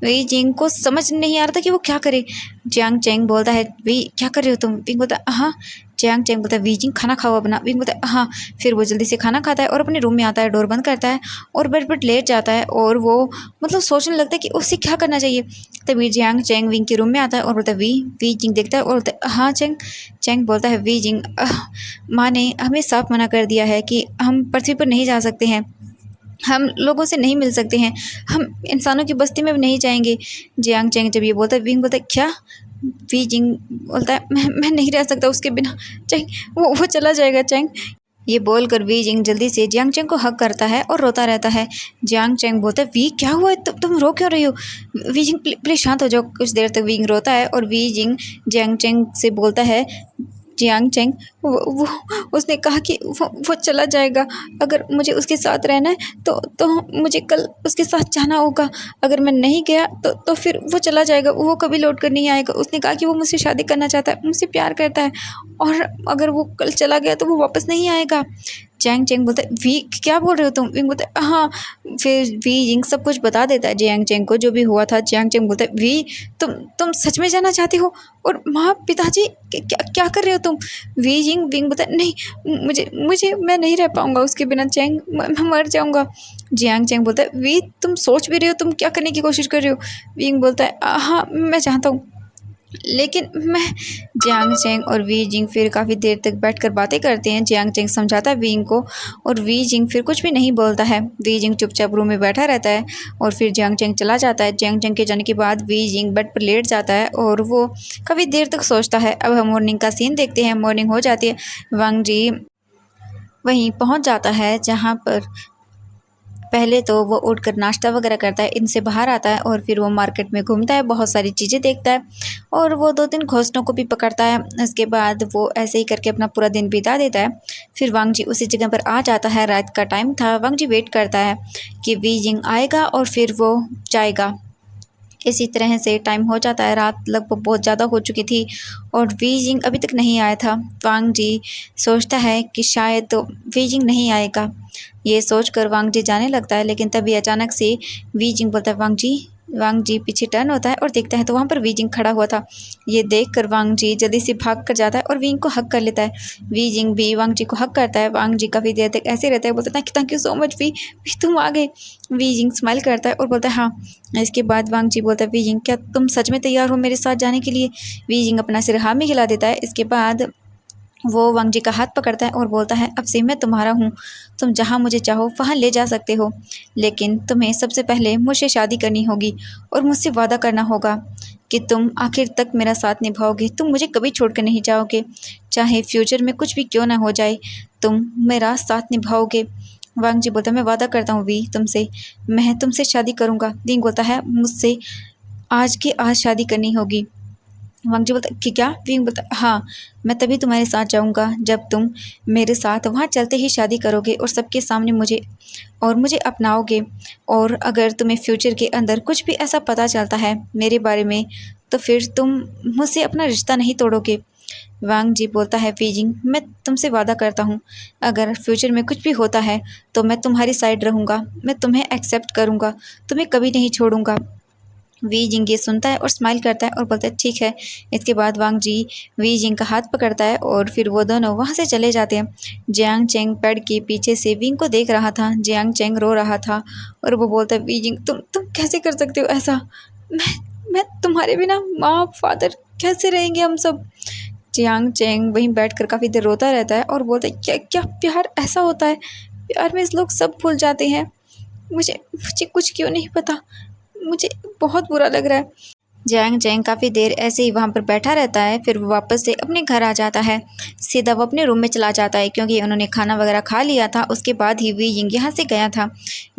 वी जिंग को समझ नहीं आ रहा था कि वो क्या करे। जियांग चेंग बोलता है वी क्या कर रहे हो तुम, विंग बोलता हाँ जियांग चैंग बोलता है वीजिंग खाना खाओ अपना। विंग बोलता है हाँ। फिर वो जल्दी से खाना खाता है और अपने रूम में आता है, डोर बंद करता है और बेड पर लेट जाता है और वो मतलब सोचने लगता है कि उसे क्या करना चाहिए। तभी जियांग चैंग विंग के रूम में आता है और बोलता है वी जिंग देखता है और बोलता है हाँ चैंग। चैंग बोलता है वी जिंग माँ ने हमें साफ मना कर दिया है कि हम पृथ्वी पर नहीं जा सकते हैं, हम लोगों से नहीं मिल सकते हैं, हम इंसानों की बस्ती में भी नहीं जाएंगे। जियांग चैंग जब ये बोलता है विंग बोलता है क्या। वी जिंग बोलता है मैं नहीं रह सकता उसके बिना। चैंग वो चला जाएगा चैंग। ये बोलकर वी जिंग जल्दी से जियांग चैंग को हक करता है और रोता रहता है। जियांग चैंग बोलता है वी क्या हुआ है, तुम रो क्यों रही हो। वी जिंग प्लीज शांत हो जाओ। कुछ देर तक वी जिंग रोता है और वी जिंग जियांग चैंग से बोलता है जियांग चैंग वो उसने कहा कि वो चला जाएगा, अगर मुझे उसके साथ रहना है तो मुझे कल उसके साथ जाना होगा, अगर मैं नहीं गया तो फिर वो चला जाएगा, वो कभी लौट कर नहीं आएगा। उसने कहा कि वो मुझसे शादी करना चाहता है, मुझसे प्यार करता है और अगर वो कल चला गया तो वो वापस नहीं आएगा। जियांग चैंग बोलता है वी क्या बोल रहे हो तुम। विंग बोलता है हाँ। फिर वी जिंग सब कुछ बता देता है जियांग चैंग को जो भी हुआ था। जियांग चैंग बोलता है वी तुम सच में जाना चाहती हो और माँ पिताजी क्या क्या कर रहे हो तुम। वी जिंग विंग बोलता है नहीं मुझे मुझे मैं नहीं रह पाऊंगा उसके बिना चैंग, मैं मर जाऊंगा। जियांग चैंग बोलता है वी तुम सोच भी रहे हो, तुम क्या करने की कोशिश कर रहे हो। विंग बोलता है हाँ मैं चाहता हूँ लेकिन मैं। जियांग चैंग और वी जिंग फिर काफ़ी देर तक बैठकर बातें करते हैं। जियांग चैंग समझाता है विंग को और वी जिंग फिर कुछ भी नहीं बोलता है। वी जिंग चुपचाप रूम में बैठा रहता है और फिर जियांग चैंग चला जाता है। जियांग चैंग के जाने के बाद वी जिंग बेड पर लेट जाता है और वो काफ़ी देर तक सोचता है। अब हम मॉर्निंग का सीन देखते हैं। मॉर्निंग हो जाती है, वांग जी वहीं पहुंच जाता है जहां पर पहले तो वो उठकर नाश्ता वगैरह करता है, इनसे बाहर आता है और फिर वो मार्केट में घूमता है, बहुत सारी चीज़ें देखता है और वो 2-3 घोंसलों को भी पकड़ता है। उसके बाद वो ऐसे ही करके अपना पूरा दिन बिता देता है। फिर वांग जी उसी जगह पर आ जाता है। रात का टाइम था। वांग जी वेट करता है कि वी जिंग आएगा और फिर वो जाएगा। इसी तरह से टाइम हो जाता है। रात लगभग बहुत ज़्यादा हो चुकी थी और वी जिंग अभी तक नहीं आया था। वांग जी सोचता है कि शायद तो वी जिंग नहीं आएगा। ये सोचकर वांग जी जाने लगता है, लेकिन तभी अचानक से वी जिंग बोलता है वांग जी। वांग जी पीछे टर्न होता है और देखता है तो वहाँ पर वी जिंग खड़ा हुआ था। ये देखकर वांग जी जल्दी से भाग कर जाता है और वी जिंग को हक कर लेता है। वी जिंग भी वांग जी को हक करता है। वांग जी काफ़ी देर तक ऐसे रहता है, बोलता है thank you so much we तुम आ गए। वी जिंग स्माइल करता है और बोलता है हाँ। इसके बाद वांग जी बोलता है वी जिंग क्या तुम सच में तैयार हो मेरे साथ जाने के लिए। वी जिंग अपना सिर हाँ में हिला देता है। इसके बाद वो वांग जी का हाथ पकड़ता है और बोलता है अब से मैं तुम्हारा हूँ, तुम जहाँ मुझे चाहो वहाँ ले जा सकते हो, लेकिन तुम्हें सबसे पहले मुझसे शादी करनी होगी और मुझसे वादा करना होगा कि तुम आखिर तक मेरा साथ निभाओगे, तुम मुझे कभी छोड़कर नहीं जाओगे, चाहे फ्यूचर में कुछ भी क्यों ना हो जाए तुम मेरा साथ निभाओगे। वांग जी बोलता है मैं वादा करता हूँ वी तुमसे, मैं तुमसे शादी करूँगा। विंग बोलता है मुझसे आज के आज शादी करनी होगी। वांग जी बोलता कि क्या। विंग बोलता हाँ मैं तभी तुम्हारे साथ जाऊंगा जब तुम मेरे साथ वहाँ चलते ही शादी करोगे और सबके सामने मुझे अपनाओगे, और अगर तुम्हें फ्यूचर के अंदर कुछ भी ऐसा पता चलता है मेरे बारे में तो फिर तुम मुझसे अपना रिश्ता नहीं तोड़ोगे। वांग जी बोलता है वी जिंग मैं तुमसे वादा करता हूँ अगर फ्यूचर में कुछ भी होता है तो मैं तुम्हारी साइड रहूँगा, मैं तुम्हें एक्सेप्ट करूँगा, तुम्हें कभी नहीं छोड़ूंगा। वी जिंग ये सुनता है और स्माइल करता है और बोलता है ठीक है। इसके बाद वांग जी वी जिंग का हाथ पकड़ता है और फिर वो दोनों वहाँ से चले जाते हैं। जियांग चैंग पेड़ के पीछे से विंग को देख रहा था। जियांग चैंग रो रहा था और वो बोलता है वी जिंग तुम कैसे कर सकते हो ऐसा, मैं तुम्हारे बिना माँ फादर कैसे रहेंगे हम सब। जियांग चैंग वहीं बैठकर काफ़ी देर रोता रहता है और बोलता है क्या क्या प्यार ऐसा होता है, प्यार में इस लोग सब भूल जाते हैं, मुझे कुछ क्यों नहीं पता, मुझे बहुत बुरा लग रहा है। जियांग चैंग काफ़ी देर ऐसे ही वहाँ पर बैठा रहता है। फिर वो वापस से अपने घर आ जाता है। सीधा वो अपने रूम में चला जाता है क्योंकि उन्होंने खाना वगैरह खा लिया था। उसके बाद ही वी जिंग यहाँ से गया था।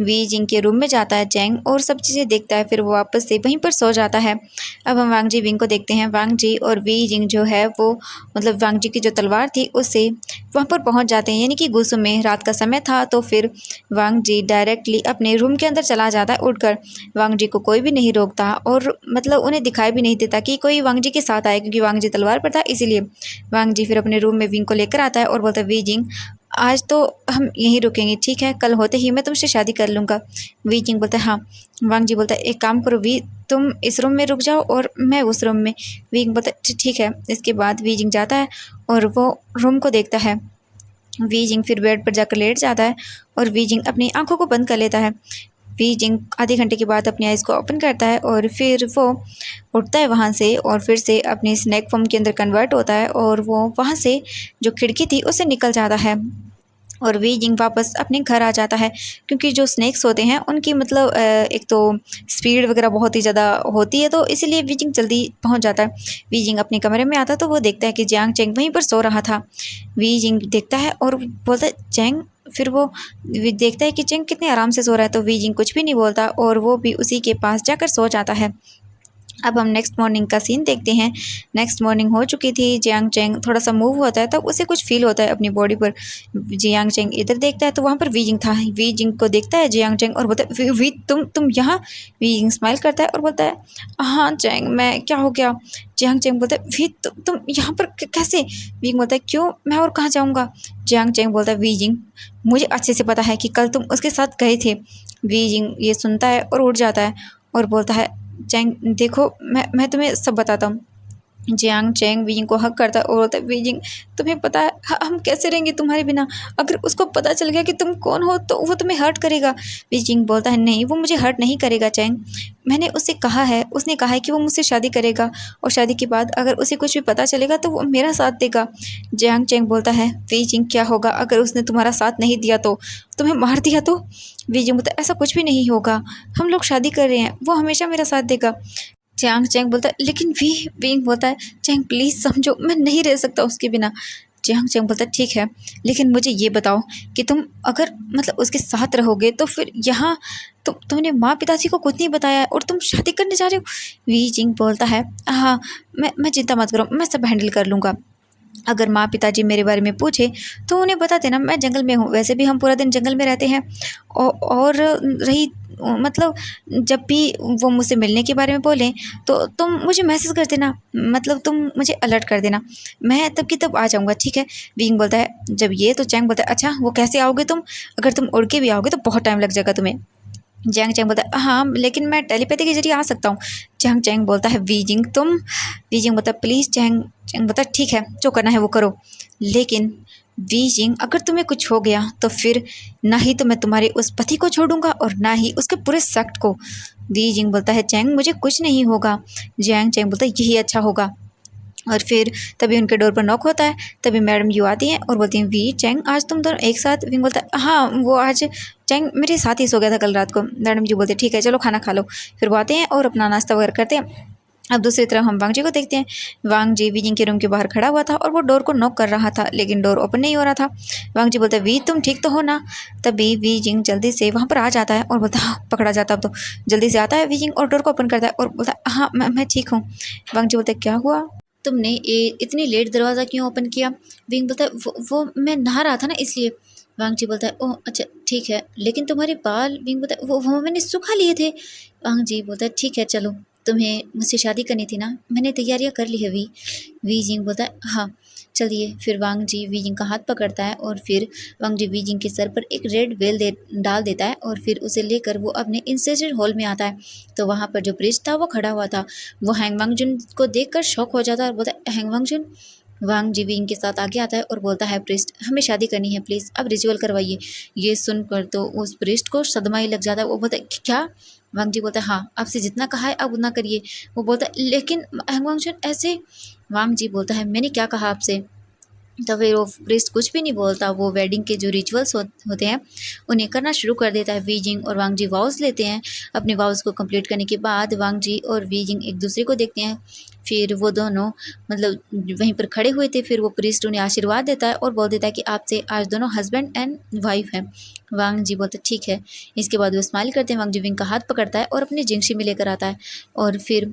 वी जिंग के रूम में जाता है चैंग और सब चीज़ें देखता है। फिर वो वापस से वहीं पर सो जाता है। अब हम वांग जी विंग को देखते हैं। वांग जी और वी जिंग जो है वो मतलब वांग जी की जो तलवार थी उससे वहाँ पर पहुँच जाते हैं, यानी कि गुस्सो में रात का समय था तो फिर वांग जी डायरेक्टली अपने रूम के अंदर चला जाता है उठकर। वांग जी को कोई भी नहीं रोकता और मतलब उन्हें दिखाई भी नहीं देता कि कोई वांग जी के साथ आए, क्योंकि वांग जी तलवार पर था इसीलिए। वांग जी फिर अपने रूम में विंग को लेकर आता है और बोलता है वी जिंग आज तो हम यहीं रुकेंगे, ठीक है? कल होते ही मैं तुमसे शादी कर लूँगा। वी जिंग बोलता है हाँ। वांग जी बोलता है एक काम करो वी, तुम इस रूम में रुक जाओ और मैं उस रूम में। वी जिंग बोलता है ठीक है। इसके बाद वी जिंग जाता है और वो रूम को देखता है। वी जिंग फिर बेड पर जाकर लेट जाता है और वी जिंग अपनी आंखों को बंद कर लेता है। वी जिंग आधे घंटे के बाद अपनी आइज़ को ओपन करता है और फिर वो उठता है वहाँ से और फिर से अपनी स्नैक फॉर्म के अंदर कन्वर्ट होता है और वो वहाँ से जो खिड़की थी उससे निकल जाता है और वी जिंग वापस अपने घर आ जाता है। क्योंकि जो स्नैक्स होते हैं उनकी मतलब एक तो स्पीड वगैरह बहुत ही ज़्यादा होती है, तो इसीलिए वी जिंग जल्दी पहुंच जाता है। वी जिंग अपने कमरे में आता है तो वो देखता है कि जियांग चेंग वहीं पर सो रहा था। वी जिंग देखता है और बोलता है चेंग, फिर वो देखता है कि चेंग कितने आराम से सो रहा है, तो वी जिंग कुछ भी नहीं बोलता और वो भी उसी के पास जाकर सो जाता है। अब हम नेक्स्ट मॉर्निंग का सीन देखते हैं। नेक्स्ट मॉर्निंग हो चुकी थी, जियांग चेंग थोड़ा सा मूव होता है तब उसे कुछ फील होता है अपनी बॉडी पर। जियांग चेंग इधर देखता है तो वहाँ पर वी जिंग था। वी जिंग को देखता है जियांग चेंग और बोलता है वी तुम यहाँ। वी जिंग स्माइल करता है और बोलता है हाँ चेंग, मैं क्या हो गया। जियांग चेंग बोलता है वी तुम यहाँ पर कैसे। वी जिंग बोलता है क्यों, मैं और कहाँ जाऊँगा। जियांग चेंग बोलता है वी जिंग मुझे अच्छे से पता है कि कल तुम उसके साथ गए थे। वी जिंग ये सुनता है और उठ जाता है और बोलता है चेंग देखो मैं तुम्हें सब बताता हूँ। जियांग चेंग वी जिंग को हक करता है और बोलता है वी जिंग तुम्हें पता है हम कैसे रहेंगे तुम्हारे बिना। अगर उसको पता चल गया कि तुम कौन हो तो वो तुम्हें हर्ट करेगा। वी जिंग बोलता है नहीं, वो मुझे हर्ट नहीं करेगा चेंग। मैंने उससे कहा है, उसने कहा है कि वो मुझसे शादी करेगा और शादी के बाद अगर उसे कुछ भी पता चलेगा तो वो मेरा साथ देगा। जियांग चेंग बोलता है वी जिंग क्या होगा अगर उसने तुम्हारा साथ नहीं दिया तो, तुम्हें मार दिया तो। वी जिंग बोलता है ऐसा कुछ भी नहीं होगा, हम लोग शादी कर रहे हैं, वो हमेशा मेरा साथ देगा। जियांग चेंग बोलता है लेकिन वी विंग बोलता है चेंग प्लीज़ समझो, मैं नहीं रह सकता उसके बिना। जियांग चेंग बोलता है ठीक है, लेकिन मुझे ये बताओ कि तुम अगर मतलब उसके साथ रहोगे तो फिर यहाँ तुमने माँ पिताजी को कुछ नहीं बताया है और तुम शादी करने जा रहे हो। वी जिंग बोलता है हाँ मैं चिंता मत करो, मैं सब हैंडल कर लूँगा। अगर माँ पिताजी मेरे बारे में पूछे तो उन्हें बता देना मैं जंगल में हूँ, वैसे भी हम पूरा दिन जंगल में रहते हैं। और रही मतलब जब भी वो मुझसे मिलने के बारे में बोलें तो तुम मुझे मैसेज कर देना, मतलब तुम मुझे अलर्ट कर देना, मैं तब की तब आ जाऊँगा, ठीक है। विंग बोलता है जब ये, तो चैंग बोलता है अच्छा वो कैसे आओगे तुम, अगर तुम उड़ के भी आओगे तो बहुत टाइम लग जाएगा तुम्हें। जैंग चैंग बोलता है हाँ लेकिन मैं टेलीपैथी के जरिए आ सकता हूँ। जैंग चैंग बोलता है वीजिंग तुम। वीजिंग बोलता है प्लीज़। चैंग चैंग बोलता है ठीक है जो करना है वो करो, लेकिन वीजिंग अगर तुम्हें कुछ हो गया तो फिर ना ही तो मैं तुम्हारे उस पति को छोड़ूंगा और ना ही उसके पूरे सेक्ट को। वीजिंग बोलता है चैंग मुझे कुछ नहीं होगा। जैंग चैंग बोलता है यही अच्छा होगा। और फिर तभी उनके डोर पर नॉक होता है, तभी मैडम यू आती हैं और बोलती हैं वी चैंग आज तुम दोनों एक साथ। विंग बोलता है हाँ वो आज चैंग मेरे साथ ही सो गया था कल रात को। मैडम जी बोलते हैं ठीक है चलो खाना खा लो। फिर वो आते हैं और अपना नाश्ता वगैरह करते हैं। अब दूसरी तरफ हम वांग जी को देखते हैं। वांग जी वी जिंग के रूम के बाहर खड़ा हुआ था और वो डोर को नॉक कर रहा था लेकिन डोर ओपन नहीं हो रहा था। वांग जी बोलते हैं वी तुम ठीक तो हो ना। तभी वी जिंग जल्दी से वहाँ पर आ जाता है और बोलता है हाँ पकड़ा जाता अब तो। जल्दी से आता है वी जिंग और डोर को ओपन करता है और बोलता है हाँ मैं ठीक हूँ। वांग जी बोलते हैं क्या हुआ, तुमने इतनी लेट दरवाज़ा क्यों ओपन किया। विंग बोलता है वो मैं नहा रहा था ना इसलिए। वांग जी बोलता है ओह अच्छा ठीक है, लेकिन तुम्हारे बाल। विंग बोलता है वो मैंने सुखा लिए थे। वांग जी बोलता है ठीक है चलो, तुम्हें मुझसे शादी करनी थी ना, मैंने तैयारियां कर ली है वी जिंग बोलता है हाँ चलिए। फिर वांग जी वी जिंग का हाथ पकड़ता है और फिर वांग जी वी जिंग के सर पर एक रेड वेल डाल देता है और फिर उसे लेकर वो अपने इंसेजर हॉल में आता है। तो वहाँ पर जो प्रिस्ट था वो खड़ा हुआ था। वो हैंग वांग जुन को देखकर शॉक हो जाता है और बोलता है हैंग वांग जुन। वांग जी विंग के साथ आगे आता है और बोलता है प्रिस्ट हमें शादी करनी है प्लीज़ अब रिचुअल करवाइए। ये सुनकर तो उस प्रिस्ट को सदमा ही लग जाता है। वो बोलता है क्या। वांग जी बोलता है हाँ आपसे जितना कहा है अब उतना करिए। वो बोलता है लेकिन हैंग वांग जुन ऐसे। वांग जी बोलता है मैंने क्या कहा आपसे। तो फिर वो प्रिस्ट कुछ भी नहीं बोलता, वो वेडिंग के जो रिचुअल्स होते हैं उन्हें करना शुरू कर देता है। वी जिंग और वांग जी वाउस लेते हैं। अपने वाउस को कंप्लीट करने के बाद वांग जी और वी जिंग एक दूसरे को देखते हैं। फिर वो दोनों मतलब वहीं पर खड़े हुए थे, फिर वो प्रिस्ट उन्हें आशीर्वाद देता है और बोल देता है कि आपसे आज दोनों हस्बैंड एंड वाइफ हैं। वांग जी बोलते ठीक है। इसके बाद वो स्माइल करते हैं। वांग जी विंग का हाथ पकड़ता है और अपनी जिंगशी में लेकर आता है और फिर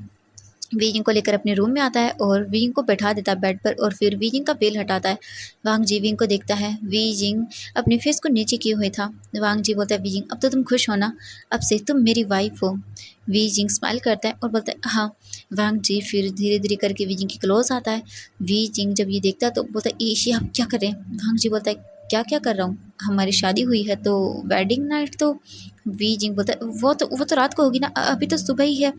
वीजिंग को लेकर अपने रूम में आता है और वीजिंग को बैठा देता है बेड पर और फिर वीजिंग का वेल हटाता है। वांग जी विंग को देखता है। वीजिंग अपने फेस को नीचे किए हुए था। वांग जी बोलता है वीजिंग अब तो तुम खुश हो ना, अब से तुम मेरी वाइफ हो। वीजिंग स्माइल करता है और बोलता है हाँ। वांग जी फिर धीरे धीरे करके वीजिंग के क्लोज आता है। वीजिंग जब ये देखता है तो बोलता है ईशी आप क्या कर रहे हैं। वांग जी बोलता है क्या क्या कर रहा हूँ, हमारी शादी हुई है तो वेडिंग नाइट तो। वी जिंग बोलता है वो तो रात को होगी ना, अभी तो सुबह ही है।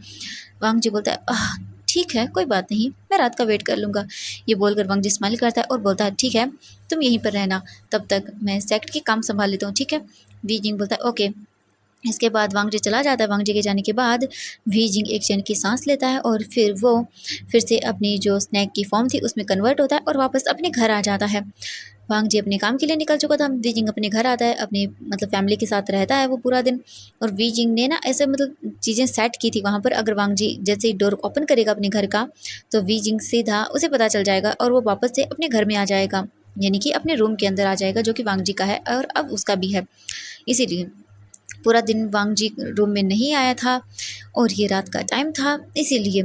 वांग जी बोलता है ठीक है कोई बात नहीं, मैं रात का वेट कर लूँगा। ये बोलकर वांग जी स्माइल करता है और बोलता है ठीक है, तुम यहीं पर रहना, तब तक मैं सेक्ट के काम संभाल लेता हूँ, ठीक है। वी जिंग बोलता है ओके। इसके बाद वांग जी चला जाता है। वांग जी के जाने के बाद वी जिंग एक क्षण की सांस लेता है और फिर वो फिर से अपनी जो स्नैक की फॉर्म थी उसमें कन्वर्ट होता है और वापस अपने घर आ जाता है। वांग जी अपने काम के लिए निकल चुका था। वी जिंग अपने घर आता है, अपनी मतलब फैमिली के साथ रहता है वो पूरा दिन। और वी जिंग ने ना ऐसे मतलब चीज़ें सेट की थी वहाँ पर, अगर वांग जी जैसे ही डोर ओपन करेगा अपने घर का तो वी जिंग सीधा उसे पता चल जाएगा और वो वापस से अपने घर में आ जाएगा, यानी कि अपने रूम के अंदर आ जाएगा जो कि वांग जी का है और अब उसका भी है। इसीलिए पूरा दिन वांग जी रूम में नहीं आया था और ये रात का टाइम था, इसीलिए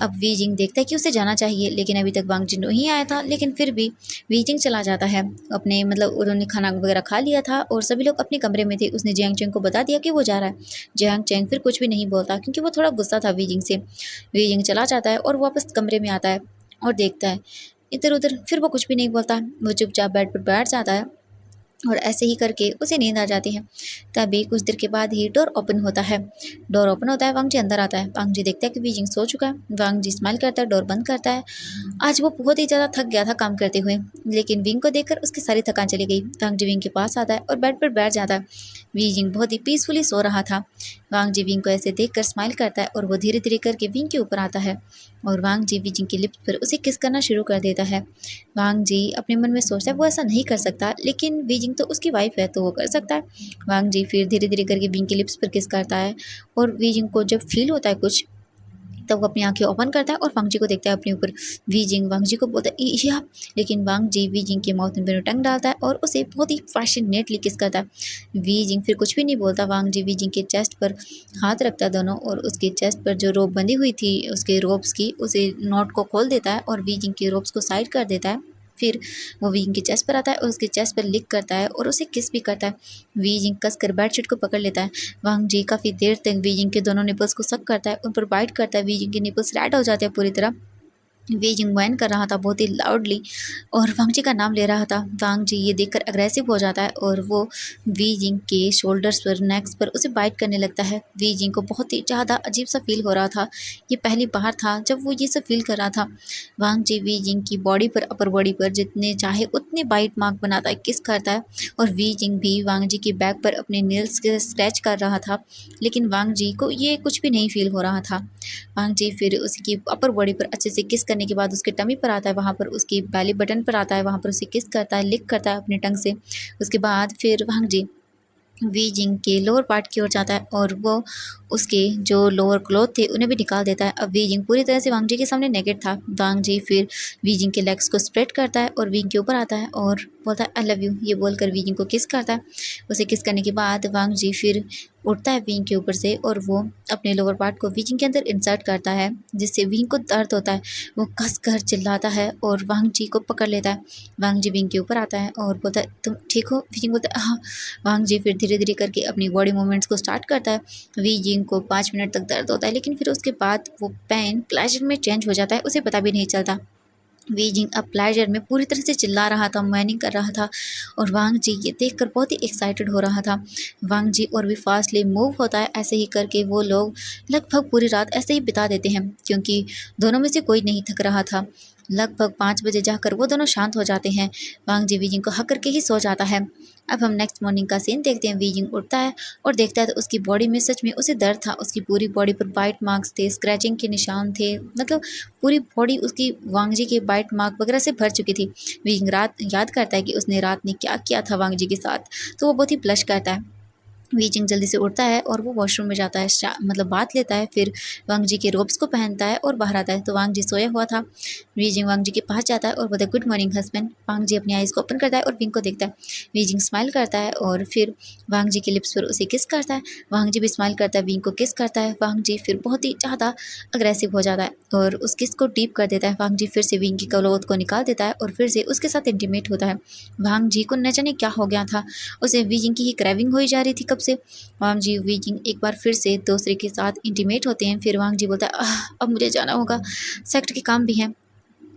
अब वी जिंग देखता है कि उसे जाना चाहिए, लेकिन अभी तक वांग जी नहीं आया था। लेकिन फिर भी वी जिंग चला जाता है अपने, मतलब उन्होंने खाना वगैरह खा लिया था और सभी लोग अपने कमरे में थे। उसने जियांग चेंग को बता दिया कि वो जा रहा है। जियांग चेंग फिर कुछ भी नहीं बोलता क्योंकि वो थोड़ा गुस्सा था वी जिंग से। वी जिंग चला जाता है और वापस कमरे में आता है और देखता है इधर उधर, फिर वो कुछ भी नहीं बोलता। वो चुपचाप बेड पर बैठ जाता है और ऐसे ही करके उसे नींद आ जाती है। तभी कुछ देर के बाद ही डोर ओपन होता है। डोर ओपन होता है, वांग जी अंदर आता है। वांग जी देखता है कि वी जिंग सो चुका है। वांग जी स्माइल करता है, डोर बंद करता है। आज वो बहुत ही ज़्यादा थक गया था काम करते हुए, लेकिन विंग को देखकर उसकी सारी थकान चली गई। वांग जी विंग के पास आता है और बेड पर बैठ जाता है। वी जिंग बहुत ही पीसफुली सो रहा था। वांग जी विंग को ऐसे देखकर स्माइल करता है और वो धीरे धीरे करके विंग के ऊपर आता है और वांग जी वी जिंग के लिप्स पर उसे किस करना शुरू कर देता है। वांग जी अपने मन में सोचता है वो ऐसा नहीं कर सकता, लेकिन वी जिंग तो उसकी वाइफ है तो वो कर सकता है। वांग जी फिर धीरे धीरे करके विंग के लिप्स पर किस करता है और वी जिंग को जब फील होता है कुछ, तब वो अपनी आंखें ओपन करता है और वांग जी को देखता है अपने ऊपर। वी जिंग वांग जी को बोलता है ये आप, लेकिन वांग जी वी जिंग के माउथ में टंग डालता है और उसे बहुत ही पैशनेटली किस करता है। वी जिंग फिर कुछ भी नहीं बोलता। वांग जी वी जिंग के चेस्ट पर हाथ रखता है दोनों और उसके चेस्ट पर जो रोप बंधी हुई थी उसके रोप्स की, उसे नॉट को खोल देता है और वी जिंग के रोप्स को साइड कर देता है। फिर वो वी जिंग के चेस्ट पर आता है और उसके चेस्ट पर लिक करता है और उसे किस भी करता है। वी जिंग कस कर बेडशीट को पकड़ लेता है। वांग जी काफ़ी देर तक वी जिंग के दोनों निपल्स को सक करता है, उन पर बाइट करता है। वी जिंग के निपल्स रेड हो जाते हैं पूरी तरह। वी जिंग वैन कर रहा था बहुत ही लाउडली और वांग जी का नाम ले रहा था। वांग जी ये देखकर अग्रेसिव हो जाता है और वो वी जिंग के शोल्डर्स पर, नेक्स पर उसे बाइट करने लगता है। वी जिंग को बहुत ही ज़्यादा अजीब सा फील हो रहा था। ये पहली बार था जब वो ये सब फील कर रहा था। वांग जी वी जिंग की बॉडी पर, अपर बॉडी पर जितने चाहे उतने बाइट मार्क बनाता है, किस करता है। और वी जिंग भी वांग जी के बैक पर अपने नेल्स के स्क्रैच कर रहा था, लेकिन वांग जी को ये कुछ भी नहीं फील हो रहा था। वांग जी फिर उसकी अपर बॉडी पर अच्छे से किस करने के बाद उसके टमी पर आता है, वहाँ पर उसकी बेली बटन पर आता है, वहाँ पर उसे किस करता है, लिक करता है अपने टंग से। उसके बाद फिर वांग जी वी जिंग के लोअर पार्ट की ओर जाता है और वो उसके जो लोअर क्लॉथ थे उन्हें भी निकाल देता है। अब वी जिंग पूरी तरह से वांग जी के सामने नेकेड था। वांग जी फिर वी जिंग के लेग्स को स्प्रेड करता है और विंग के ऊपर आता है और बोलता है आई लव यू, ये बोलकर वी जिंग को किस करता है। उसे किस करने के बाद वांग जी फिर उठता है विंग के ऊपर से और वो अपने लोअर पार्ट को वी जिंग के अंदर इंसर्ट करता है, जिससे विंग को दर्द होता है। वो कस कर चिल्लाता है और वांग जी को पकड़ लेता है। वांग जी विंग के ऊपर आता है और बोलता है तुम ठीक हो। वी जिंग बोलता है हाँ। वांग जी फिर धीरे धीरे करके अपनी बॉडी मूवमेंट्स को स्टार्ट करता है। वी जिंग को 5 मिनट तक दर्द होता है, लेकिन फिर उसके बाद वो पेन प्लेजर में चेंज हो जाता है, उसे पता भी नहीं चलता। वी जिंग अब प्लेजर में पूरी तरह से चिल्ला रहा था, मैनिंग कर रहा था और वांग जी ये देखकर बहुत ही एक्साइटेड हो रहा था। वांग जी और भी फास्टली मूव होता है। ऐसे ही करके वो लोग लगभग पूरी रात ऐसे ही बिता देते हैं, क्योंकि दोनों में से कोई नहीं थक रहा था। लगभग 5 बजे जाकर वो दोनों शांत हो जाते हैं। वांग जी वी जिंग को हक करके ही सो जाता है। अब हम नेक्स्ट मॉर्निंग का सीन देखते हैं। वी जिंग उठता है और देखता है तो उसकी बॉडी में सच में उसे दर्द था। उसकी पूरी बॉडी पर बाइट मार्क्स थे, स्क्रैचिंग के निशान थे, मतलब पूरी बॉडी उसकी वांग जी के बाइट मार्क वगैरह से भर चुकी थी। वी जिंग रात याद करता है कि उसने रात में क्या किया था वांग जी के साथ, तो वो बहुत ही ब्लश करता है। वी जिंग जल्दी से उठता है और वो वॉशरूम में जाता है, मतलब बात लेता है, फिर वांग जी के रोब्स को पहनता है और बाहर आता है तो वांग जी सोया हुआ था। वी जिंग वांग जी के पास जाता है और बोलता है गुड मॉर्निंग हस्बैंड। वांग जी अपनी आइज़ को ओपन करता है और विंग को देखता है। वी जिंग स्माइल करता है और फिर वांग जी के लिप्स पर उसे किस करता है। वांग जी भी स्माइल करता है, विंग को किस करता है। वांग जी फिर बहुत ही ज़्यादा अग्रेसिव हो जाता है और उस किस को डीप कर देता है। वांग जी फिर से विंग की क्लॉथ को निकाल देता है और फिर से उसके साथ इंटीमेट होता है। वांग जी को न जाने क्या हो गया था, उसे वी जिंग की ही क्रेविंग हो जा रही थी कब से। वांग जी वी जिंग एक बार फिर से दूसरे के साथ इंटीमेट होते हैं। फिर वांग जी बोलता है अब मुझे जाना होगा, सेक्ट के काम भी हैं।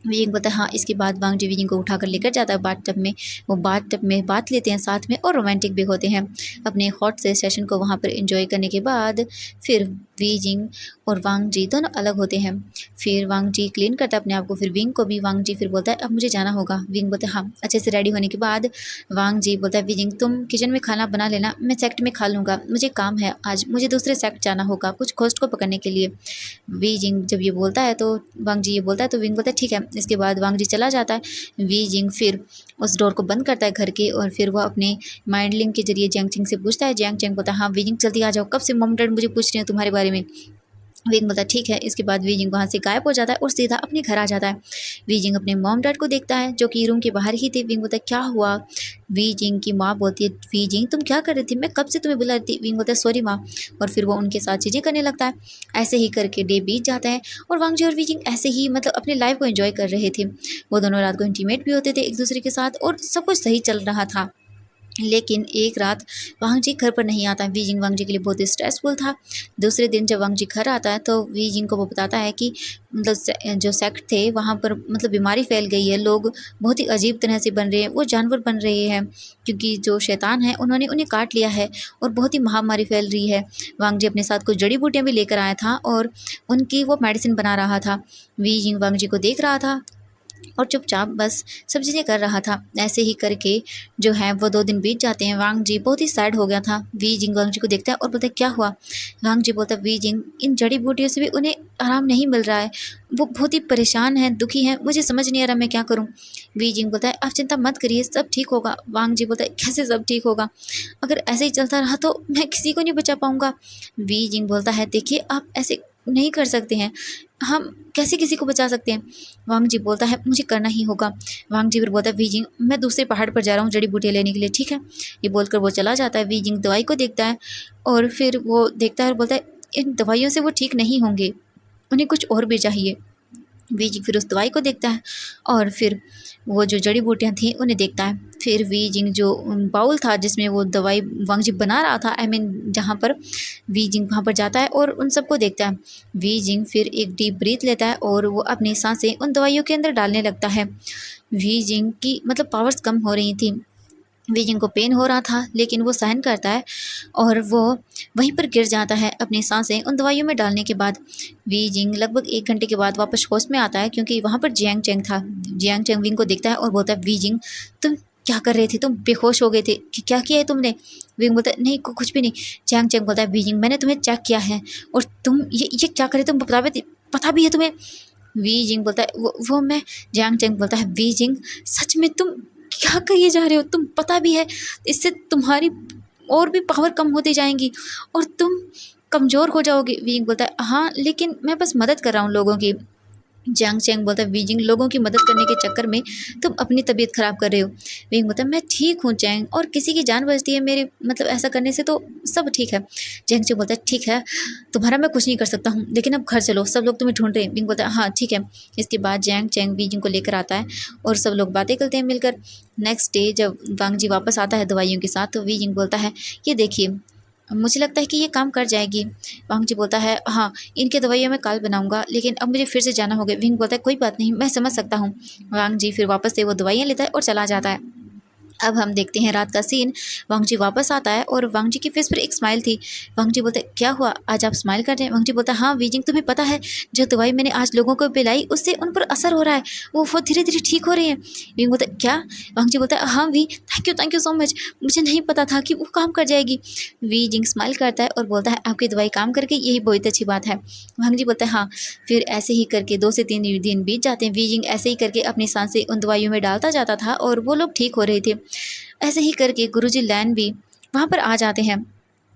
वीजिंग बोलता है हाँ। इसके बाद वांग जी वीजिंग को उठाकर लेकर जाता है बाथ टब में। वो बाथ टब में बात लेते हैं साथ में और रोमांटिक भी होते हैं। अपने हॉट से सेशन को वहाँ पर एंजॉय करने के बाद फिर वीजिंग और वांग जी दोनों अलग होते हैं। फिर वांग जी क्लीन करता है अपने आप को, फिर विंग को भी। वांग जी फिर बोलता है अब मुझे जाना होगा। विंग बोलता है हाँ। अच्छे से रेडी होने के बाद वांग जी बोलता है वीजिंग तुम किचन में खाना बना लेना, मैं सेक्ट में खा लूँगा, मुझे काम है आज, मुझे दूसरे सेक्ट जाना होगा कुछ घोस्ट को पकड़ने के लिए। वीजिंग जब ये बोलता है तो वांग जी ये बोलता है तो विंग बोलता है ठीक है। इसके बाद वांग जी चला जाता है। वीजिंग फिर उस डोर को बंद करता है घर के और फिर वो अपने माइंड लिंक के जरिए जियांग चेंग से पूछता है। जियांग चेंग बोलता है हाँ वीजिंग जल्दी आ जाओ, कब से मॉम डैड मुझे पूछ रहे हैं तुम्हारे बारे में। वीजिंग बोलता है ठीक है। इसके बाद वीजिंग वहाँ से गायब हो जाता है और सीधा अपने घर आ जाता है। वीजिंग अपने मॉम डैड को देखता है जो कि रूम के बाहर ही थे। वीजिंग बोलता है क्या हुआ। वीजिंग की माँ बोलती है वीजिंग तुम क्या कर रही थी, मैं कब से तुम्हें बुला रही थी। वीजिंग बोलता है सॉरी माँ, और फिर वो उनके साथ चीज़ें करने लगता है। ऐसे ही करके डे बीत जाता है और वांग जी और वीजिंग ऐसे ही मतलब अपने लाइफ को एंजॉय कर रहे थे। वो दोनों रात को इंटीमेट भी होते थे एक दूसरे के साथ और सब कुछ सही चल रहा था। लेकिन एक रात वांग जी घर पर नहीं आता। वीजिंग वांग जी के लिए बहुत ही स्ट्रेसफुल था। दूसरे दिन जब वांग जी घर आता है तो वीजिंग को वो बताता है कि मतलब जो सेक्ट थे वहाँ पर मतलब बीमारी फैल गई है, लोग बहुत ही अजीब तरह से बन रहे हैं, वो जानवर बन रहे हैं क्योंकि जो शैतान है उन्होंने उन्हें काट लिया है और बहुत ही महामारी फैल रही है। वांग जी अपने साथ कुछ जड़ी बूटियाँ भी लेकर आया था और उनकी वो मेडिसिन बना रहा था। वीजिंग वांग जी को देख रहा था और चुपचाप बस सब चीज़ें कर रहा था। ऐसे ही करके जो है वो 2 दिन बीत जाते हैं। वांग जी बहुत ही सैड हो गया था। वीजिंग वांग जी को देखता है और बोलता है क्या हुआ। वांग जी बोलता है वीजिंग इन जड़ी बूटियों से भी उन्हें आराम नहीं मिल रहा है, वो बहुत ही परेशान हैं, दुखी हैं, मुझे समझ नहीं आ रहा मैं क्या करूँ। वीजिंग बोलता है आप चिंता मत करिए, सब ठीक होगा। वांग जी बोलता है कैसे सब ठीक होगा, अगर ऐसे ही चलता रहा तो मैं किसी को नहीं बचा पाऊँगा। वीजिंग बोलता है देखिए आप ऐसे नहीं कर सकते हैं, हम कैसे किसी को बचा सकते हैं। वांग जी बोलता है मुझे करना ही होगा। वांग जी फिर बोलता है वीजिंग मैं दूसरे पहाड़ पर जा रहा हूँ जड़ी बूटियाँ लेने के लिए, ठीक है। ये बोलकर वो चला जाता है। वीजिंग दवाई को देखता है और फिर वो देखता है और बोलता है इन दवाइयों से वो ठीक नहीं होंगे, उन्हें कुछ और भी चाहिए। वीजिंग फिर उस दवाई को देखता है और फिर वो जो जड़ी बूटियाँ थीं उन्हें देखता है। फिर वीजिंग जो बाउल था जिसमें वो दवाई वांग जी बना रहा था, आई मीन जहाँ पर वीजिंग वहाँ पर जाता है और उन सबको देखता है। वीजिंग फिर एक डीप ब्रीथ लेता है और वो अपनी सांसें उन दवाइयों के अंदर डालने लगता है। वीजिंग की मतलब पावर्स कम हो रही थी। वीजिंग को पेन हो रहा था लेकिन वो सहन करता है और वो वहीं पर गिर जाता है अपनी सांसें उन दवाइयों में डालने के बाद। वीजिंग लगभग 1 घंटे के बाद वापस होश में आता है क्योंकि वहाँ पर जियांग चेंग था। जियांग चेंग विंग को देखता है और बोलता है वीजिंग तुम क्या कर रहे थे, तुम बेहोश हो गए थे कि क्या किया है तुमने। विंग बोलता है नहीं कुछ भी नहीं। जियांग चेंग बोलता है वीजिंग मैंने तुम्हें चेक किया है और तुम ये क्या करे, तुम पता भी है तुम्हें। वीजिंग बोलता है वो मैं। जियांग चेंग बोलता है वीजिंग सच में तुम क्या करिए जा रहे हो, तुम पता भी है इससे तुम्हारी और भी पावर कम होती जाएंगी और तुम कमज़ोर हो जाओगे। वीजिंग बोलता है हाँ लेकिन मैं बस मदद कर रहा हूँ लोगों की। जियांग चेंग बोलता है वीजिंग लोगों की मदद करने के चक्कर में तुम अपनी तबीयत ख़राब कर रहे हो। वीजिंग बोलता है मैं ठीक हूँ चेंग, और किसी की जान बचती है मेरे मतलब ऐसा करने से तो सब ठीक है। जियांग चेंग बोलता है ठीक है तुम्हारा मैं कुछ नहीं कर सकता हूँ लेकिन अब घर चलो, सब लोग तुम्हें ढूंढ रहे हैं। वीजिंग बोलता है हाँ ठीक है। इसके बाद जियांग चेंग वीजिंग को लेकर आता है और सब लोग बातें करते हैं मिलकर। नेक्स्ट डे जब वांग जी वापस आता है दवाइयों के साथ तो वीजिंग बोलता है ये देखिए मुझे लगता है कि ये काम कर जाएगी। वांग जी बोलता है हाँ इनके दवाइयाँ मैं कल बनाऊंगा लेकिन अब मुझे फिर से जाना होगा। विंग बोलता है कोई बात नहीं मैं समझ सकता हूँ। वांग जी फिर वापस से वो दवाइयाँ लेता है और चला जाता है। अब हम देखते हैं रात का सीन। वांग जी वापस आता है और वांग जी की फेस पर एक स्माइल थी। वांग जी बोलते क्या हुआ आज आप स्माइल कर रहे हैं। वांग जी बोलता हाँ वीजिंग तुम्हें पता है जो दवाई मैंने आज लोगों को पिलाई उससे उन पर असर हो रहा है, वो धीरे धीरे ठीक हो रहे हैं। वीजिंग बोलता क्या। वांग जी बोलता है हाँ we thank you so much, मुझे नहीं पता था कि वो काम कर जाएगी। वीजिंग स्माइल करता है और बोलता है आपकी दवाई काम करके यही बहुत अच्छी बात है। वांग जी बोलता है हाँ। फिर ऐसे ही करके 2 से 3 दिन बीत जाते हैं। वीजिंग ऐसे ही करके अपनी सांसें उन दवाइयों में डालता जाता था और वो लोग ठीक हो रहे थे। ऐसे ही करके गुरुजी लैन भी वहाँ पर आ जाते हैं।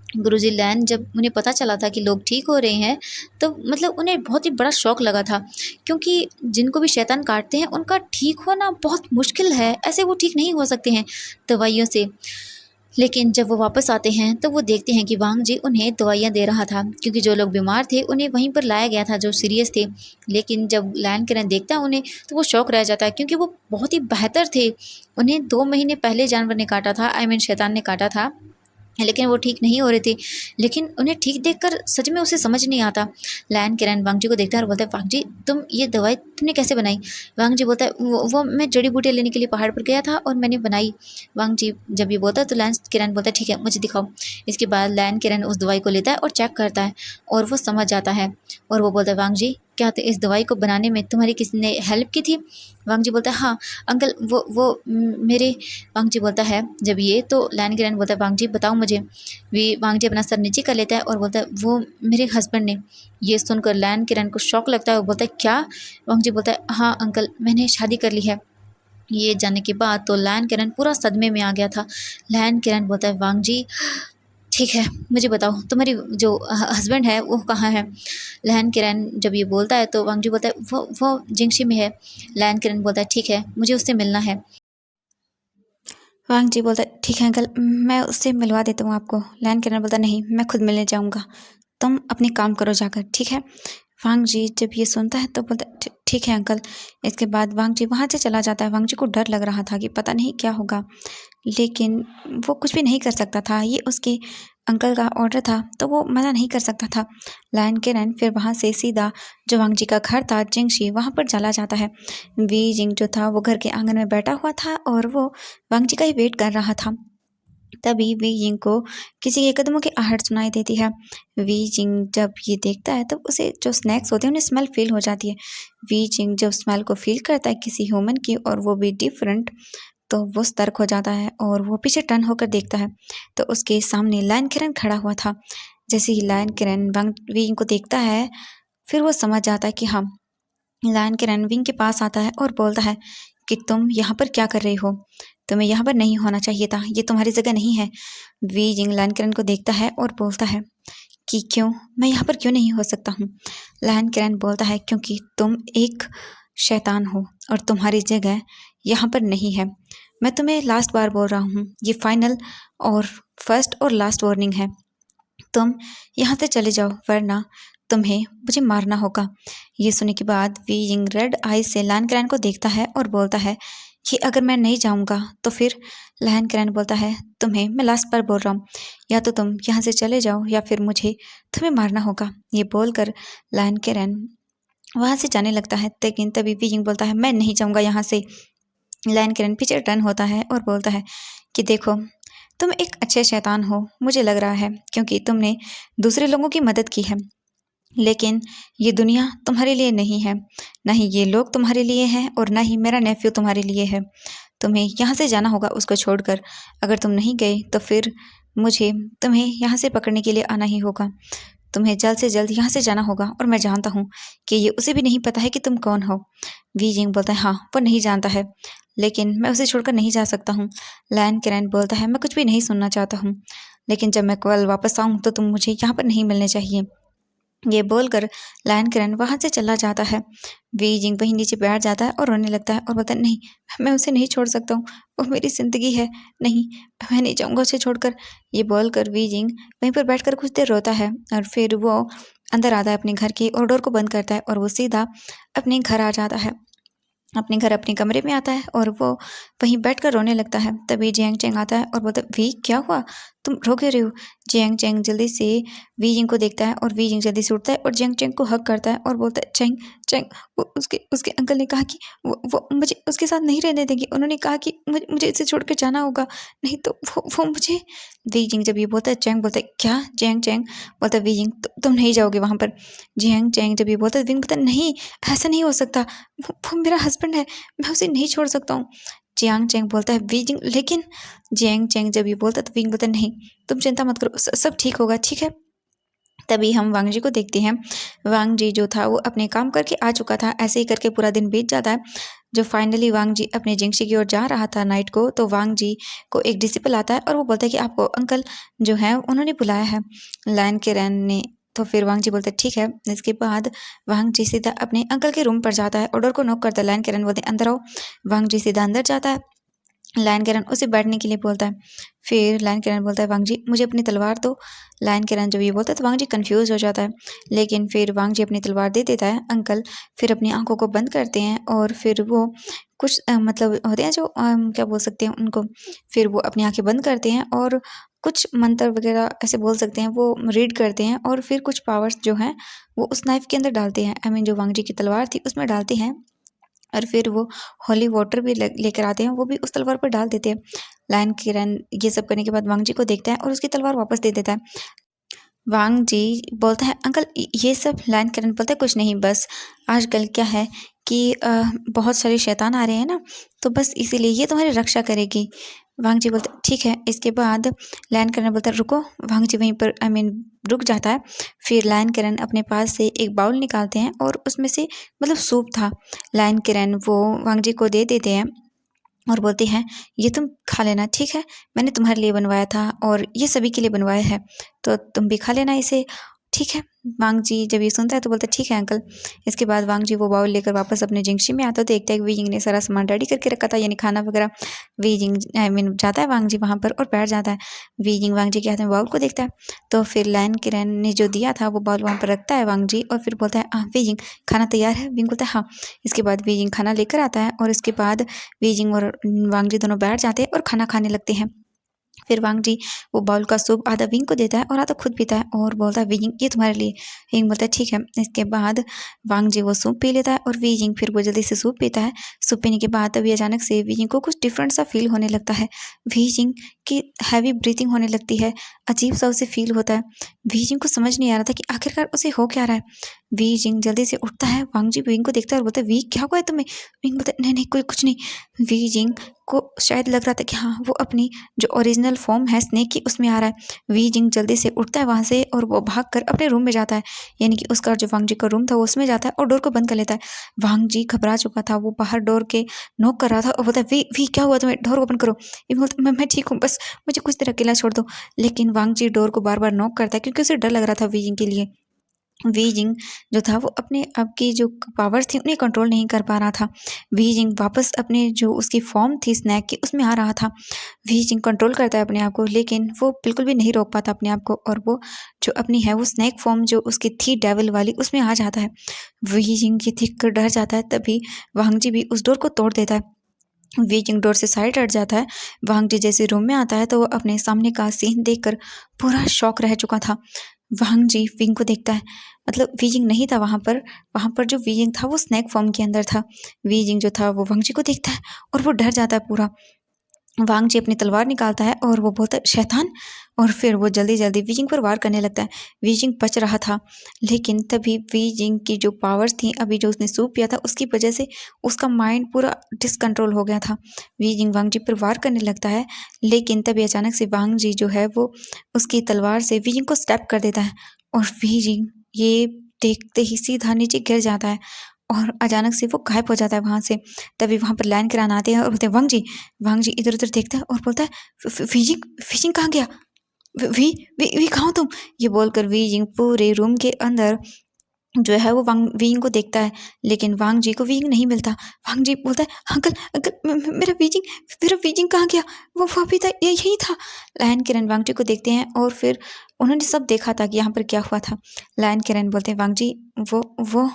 गुरुजी लैन जब उन्हें पता चला था कि लोग ठीक हो रहे हैं तो मतलब उन्हें बहुत ही बड़ा शौक लगा था क्योंकि जिनको भी शैतान काटते हैं उनका ठीक होना बहुत मुश्किल है, ऐसे वो ठीक नहीं हो सकते हैं दवाइयों से। लेकिन जब वो वापस आते हैं तो वो देखते हैं कि वांग जी उन्हें दवाइयाँ दे रहा था क्योंकि जो लोग बीमार थे उन्हें वहीं पर लाया गया था जो सीरियस थे। लेकिन जब लैन किरण देखता है उन्हें तो वो शौक रह जाता है क्योंकि वो बहुत ही बेहतर थे। उन्हें 2 महीने पहले जानवर ने काटा था, आई मीन शैतान ने काटा था लेकिन वो ठीक नहीं हो रही थी। लेकिन उन्हें ठीक देखकर सच में उसे समझ नहीं आता। लायन किरण वांग जी को देखता है और बोलता है, वांग जी तुम ये दवाई तुमने कैसे बनाई? वांग जी बोलता है, वो मैं जड़ी बूटियाँ लेने के लिए पहाड़ पर गया था और मैंने बनाई। वांग जी जब ये बोलता है तो लायन किरण बोलता है, ठीक है मुझे दिखाओ। इसके बाद लायन किरण उस दवाई को लेता है और चेक करता है और वो समझ जाता है। और वो बोलता है, वांग जी क्या इस दवाई को बनाने में तुम्हारी किसी ने हेल्प की थी? वांग जी बोलता है, हाँ अंकल वो मेरे। वांग जी बोलता है जब ये तो लायन किरण बोलता है, वांग जी बताओ मुझे। वे वांग जी अपना सर नीचे कर लेता है और बोलता है, वो मेरे हस्बैंड ने। ये सुनकर लायन किरण को शौक लगता है और बोलता है, क्या? वांग जी बोलता है, हाँ अंकल मैंने शादी कर ली है। ये जानने के बाद तो लायन किरण पूरा सदमे में आ गया था। लायन किरण बोलता है, वांग जी ठीक है मुझे बताओ तुम्हारी जो हस्बैंड है वो कहाँ है? लायन किरण जब ये बोलता है तो वांग जी बोलता है, वो जिंगशी में है। लायन किरण बोलता है, ठीक है मुझे उससे मिलना है। वांग जी बोलता है, ठीक है अंकल मैं उससे मिलवा देता हूँ आपको। लायन किरण बोलता है, नहीं मैं खुद मिलने जाऊँगा, तुम अपने काम करो जाकर, ठीक है? वांग जी जब ये सुनता है तो बोलता है, ठीक है अंकल। इसके बाद वांग जी वहाँ से चला जाता है। वांग जी को डर लग रहा था कि पता नहीं क्या होगा, लेकिन वो कुछ भी नहीं कर सकता था। ये उसके अंकल का ऑर्डर था तो वो मना नहीं कर सकता था। लायन किरण फिर वहाँ से सीधा जो वांग जी का घर था जिंगशी, वहाँ पर चला जाता है। वी जिंग जो था वो घर के आंगन में बैठा हुआ था और वो वांग जी का ही वेट कर रहा था। तभी वी जिंग को किसी के कदमों की आहट सुनाई देती है। वी जिंग जब ये देखता है तब उसे जो स्नैक्स होते हैं उन्हें स्मेल फील हो जाती है। वी जिंग जब स्मेल को फील करता है किसी ह्यूमन की और वो भी डिफरेंट, तो वो सतर्क हो जाता है और वो पीछे टर्न होकर देखता है तो उसके सामने लायन किरण खड़ा हुआ था। जैसे ही लायन किरण विंग को देखता है फिर वो समझ जाता है कि हाँ। लायन किरण विंग के पास आता है और बोलता है कि तुम यहाँ पर क्या कर रही हो? तुम्हें यहाँ पर नहीं होना चाहिए था, ये तुम्हारी जगह नहीं है। वी जिंग लायन किरण को देखता है और बोलता है कि क्यों, मैं यहाँ पर क्यों नहीं हो सकता हूँ? लायन किरण बोलता है क्योंकि तुम एक शैतान हो और तुम्हारी जगह यहाँ पर नहीं है। मैं तुम्हें लास्ट बार बोल रहा हूँ, ये फाइनल और फर्स्ट और लास्ट वार्निंग है। तुम यहाँ से चले जाओ वरना तुम्हें मुझे मारना होगा। ये सुनने के बाद वी यिंग रेड आई से लायन किरण को देखता है और बोलता है कि अगर मैं नहीं जाऊँगा तो फिर? लायन किरण बोलता है, तुम्हें मैं लास्ट बार बोल रहा हूँ, या तो तुम यहाँ से चले जाओ या फिर मुझे तुम्हें मारना होगा। ये बोलकर लायन किरण वहाँ से जाने लगता है, लेकिन तभी वी यिंग बोलता है, मैं नहीं जाऊँगा यहाँ से। लायन किरण पीछे टर्न होता है और बोलता है कि देखो तुम एक अच्छे शैतान हो मुझे लग रहा है, क्योंकि तुमने दूसरे लोगों की मदद की है, लेकिन ये दुनिया तुम्हारे लिए नहीं है, ना ही ये लोग तुम्हारे लिए हैं और ना ही मेरा नेफ्यू तुम्हारे लिए है। तुम्हें यहाँ से जाना होगा उसको छोड़कर। अगर तुम नहीं गए तो फिर मुझे तुम्हें यहाँ से पकड़ने के लिए आना ही होगा। तुम्हें जल्द से जल्द यहाँ से जाना होगा और मैं जानता हूँ कि ये उसे भी नहीं पता है कि तुम कौन हो। वी जिंग बोलता है, हाँ वो नहीं जानता है, लेकिन मैं उसे छोड़कर नहीं जा सकता हूँ। लायन किरण बोलता है, मैं कुछ भी नहीं सुनना चाहता हूँ, लेकिन जब मैं कल वापस आऊँ तो तुम मुझे यहाँ पर नहीं मिलने चाहिए। ये बोलकर लायन किरण वहाँ से चला जाता है। वी जिंग वहीं नीचे बैठ जाता है और रोने लगता है और बोलता है, नहीं मैं उसे नहीं छोड़ सकता हूँ, वो मेरी ज़िंदगी है, नहीं मैं नहीं जाऊँगा उसे छोड़कर। ये बोलकर वी जिंग वहीं पर बैठकर कुछ देर रोता है और फिर वो अंदर आता है अपने घर की और डोर को बंद करता है और वो सीधा अपने घर आ जाता है। अपने घर अपने कमरे में आता है और वो वहीं बैठकर रोने लगता है। तभी जियांग चैंग आता है और बोलता है, वी क्या हुआ, तुम रो क्यों रहे हो? जियांग चैंग जल्दी से वी जिंग को देखता है और वी जिंग जल्दी से उठता है और जियांग चैंग को हक करता है और बोलता है, चैंग चैंग वो उसके उसके अंकल ने कहा कि वो मुझे उसके साथ नहीं रहने देंगे, उन्होंने कहा कि मुझे इसे छोड़ कर जाना होगा, नहीं तो वो मुझे। वी जिंग जब ये बोलता है, चैंग बोलता है, क्या? जियांग चैंग बोलता है, वी जिंग तुम नहीं जाओगे वहाँ पर। जियांग चैंग जब ये बोलता है, विंग बोलता है, नहीं ऐसा नहीं हो सकता, वो मेरा हस्बैंड है, मैं उसे नहीं छोड़ सकता हूँ। जियांग चैंग बोलता है, वी जिंग लेकिन। जियांग चैंग जब ये बोलता है तो विंग बोलता है, नहीं तुम चिंता मत करो, सब ठीक होगा, ठीक है। तभी हम वांग जी को देखते हैं। वांग जी जो था वो अपने काम करके आ चुका था। ऐसे ही करके पूरा दिन बीत जाता है। जो फाइनली वांग जी अपने जिंगशी की ओर जा रहा था नाइट को, तो वांग जी को एक डिसिपल आता है और वो बोलता है कि आपको अंकल जो है उन्होंने बुलाया है, लायन के रैन ने। तो फिर वांग जी बोलते हैं, ठीक है। इसके बाद वांग जी सीधा अपने अंकल के रूम पर जाता है और डोर को नॉक करता है। लायन के रैन बोलते हैं, अंदर आओ। वांग जी सीधा अंदर जाता है। लायन किरण उसे बैठने के लिए बोलता है। फिर लायन किरण बोलता है, वांग जी मुझे अपनी तलवार दो। लायन किरण जब ये बोलता है तो वांग जी कन्फ्यूज़ हो जाता है, लेकिन फिर वांग जी अपनी तलवार दे देता है। अंकल फिर अपनी आंखों को बंद करते हैं और फिर वो कुछ मतलब होते हैं जो क्या बोल सकते हैं उनको, फिर वो अपनी आंखें बंद करते हैं और कुछ मंत्र वगैरह ऐसे बोल सकते हैं, वो रीड करते हैं और फिर कुछ पावर्स जो हैं वो उस नाइफ के अंदर डालते हैं। आई मीन जो वांग जी की तलवार थी उसमें डालते हैं और फिर वो होली वाटर भी लेकर आते हैं, वो भी उस तलवार पर डाल देते हैं। लायन किरण ये सब करने के बाद वांग जी को देखता है और उसकी तलवार वापस दे देता है। वांग जी बोलता है अंकल ये सब। लायन किरण बोलता है कुछ नहीं, बस आजकल क्या है कि बहुत सारे शैतान आ रहे हैं ना, तो बस इसीलिए ये तुम्हारी रक्षा करेगी। वांग जी बोलते ठीक है। इसके बाद लायन किरण बोलता है रुको। वांग जी वहीं पर आई मीन रुक जाता है। फिर लायन किरण अपने पास से एक बाउल निकालते हैं और उसमें से मतलब सूप था। लायन किरण वो वांग जी को दे देते हैं और बोलते हैं ये तुम खा लेना, ठीक है, मैंने तुम्हारे लिए बनवाया था और ये सभी के लिए बनवाया है, तो तुम भी खा लेना इसे, ठीक है। वांग जी जब ये सुनता है तो बोलता है ठीक है अंकल। इसके बाद वांग जी वो बाउल लेकर वापस अपने जिंगशी में आता है, तो देखता है कि वी जिंग ने सारा सामान रेडी करके रखा था, यानी खाना वगैरह। वी जिंग आई मीन जाता है वांग जी वहाँ पर और बैठ जाता है। वी जिंग वांग जी के हाथ में बाउल को देखता है, तो फिर लायन किरण ने जो दिया था वो बाउल वहाँ पर रखता है वांग जी, और फिर बोलता है वी जिंग खाना तैयार है। विंग बोलता है हाँ। इसके बाद वी जिंग खाना लेकर आता है और इसके बाद वी जिंग और वांग जी दोनों बैठ जाते हैं और खाना खाने लगते हैं। फिर वांग जी वो बाउल का सूप आधा विंग को देता है और आधा खुद पीता है और बोलता है विंग ये तुम्हारे लिए। विंग बोलता है ठीक है। इसके बाद वांग जी वो सूप पी लेता है और विंग फिर वो जल्दी से सूप पीता है। सूप पीने के बाद अभी अचानक से विंग को कुछ डिफरेंट सा फील होने लगता है। विंग की हैवी ब्रीथिंग होने लगती है, अजीब सा उसे फील होता है। विंग को समझ नहीं आ रहा था कि आखिरकार उसे हो क्या रहा है। विंग जल्दी से उठता है, वांग जी विंग को देखता है और बोलता है वी क्या हुआ है तुम्हें। विंग बोलता है नहीं नहीं कोई कुछ नहीं। विंग को शायद लग रहा था कि हाँ वो अपनी जो ओरिजिनल फॉर्म है स्नेक की उसमें आ रहा है। वी जिंग जल्दी से उठता है वहाँ से और वो भाग कर अपने रूम में जाता है, यानी कि उसका जो वांग जी का रूम था वो उसमें जाता है और डोर को बंद कर लेता है। वांग जी घबरा चुका था, वो बाहर डोर के नॉक कर रहा था और बोलता है वी क्या हुआ तुम्हें, डोर ओपन करो। ये बोलता मैं ठीक हूँ, बस मुझे कुछ देर अकेला छोड़ दो। लेकिन वांग जी डोर को बार बार नॉक करता है क्योंकि उसे डर लग रहा था वी जिंग के लिए। वी जिंग जो था वो अपने आप की जो पावर्स थी उन्हें कंट्रोल नहीं कर पा रहा था। वी जिंग वापस अपने जो उसकी फॉर्म थी स्नैक की उसमें आ रहा था। वी जिंग कंट्रोल करता है अपने आप को, लेकिन वो बिल्कुल भी नहीं रोक पाता अपने आप को, और वो जो अपनी है वो स्नैक फॉर्म जो उसकी थी डेविल वाली उसमें आ जाता है। वी जिंग की देख कर डर जाता है, तभी वांग जी भी उस डोर को तोड़ देता है। वी जिंग डोर से साइड हट जाता है। वांग जी जैसे रूम में आता है तो वो अपने सामने का सीन देखकर पूरा शॉक रह चुका था। वांग जी विंग को देखता है, मतलब वी जिंग नहीं था वहाँ पर जो वी जिंग था वो स्नैक फॉर्म के अंदर था। वी जिंग जो था वो वांग जी को देखता है और वो डर जाता है पूरा। वांग जी अपनी तलवार निकालता है और वो बोलता है शैतान, और फिर वो जल्दी जल्दी वी जिंग पर वार करने लगता है। वी जिंग बच रहा था, लेकिन तभी वी जिंग की जो पावर्स थी अभी जो उसने सूप पिया था उसकी वजह से उसका माइंड पूरा डिसकंट्रोल हो गया था। वी जिंग वांग जी पर वार करने लगता है, लेकिन तभी अचानक से वांग जी जो है वो उसकी तलवार से वी जिंग को स्टेप कर देता है और वी जिंग ये देखते ही सीधा नीचे गिर जाता है और अचानक से वो गायब हो जाता है वहाँ से। तभी वहाँ पर लायन किरण आते हैं और बोलते हैं वांग जी इधर उधर देखता है और बोलता है फिजिंग कहाँ गया, वी वी वी कहाँ हो तुम। ये बोलकर वी जिंग पूरे रूम के अंदर जो है वो विंग को देखता है, लेकिन वांग जी को विंग नहीं मिलता। वांग जी बोलता है अंकल अंकल मेरा विजिंग कहाँ गया, वो अभी तक यही था। लायन किरण वांग जी को देखते हैं और फिर उन्होंने सब देखा था कि यहाँ पर क्या हुआ था। लायन किरण बोलते हैं वांग जी वो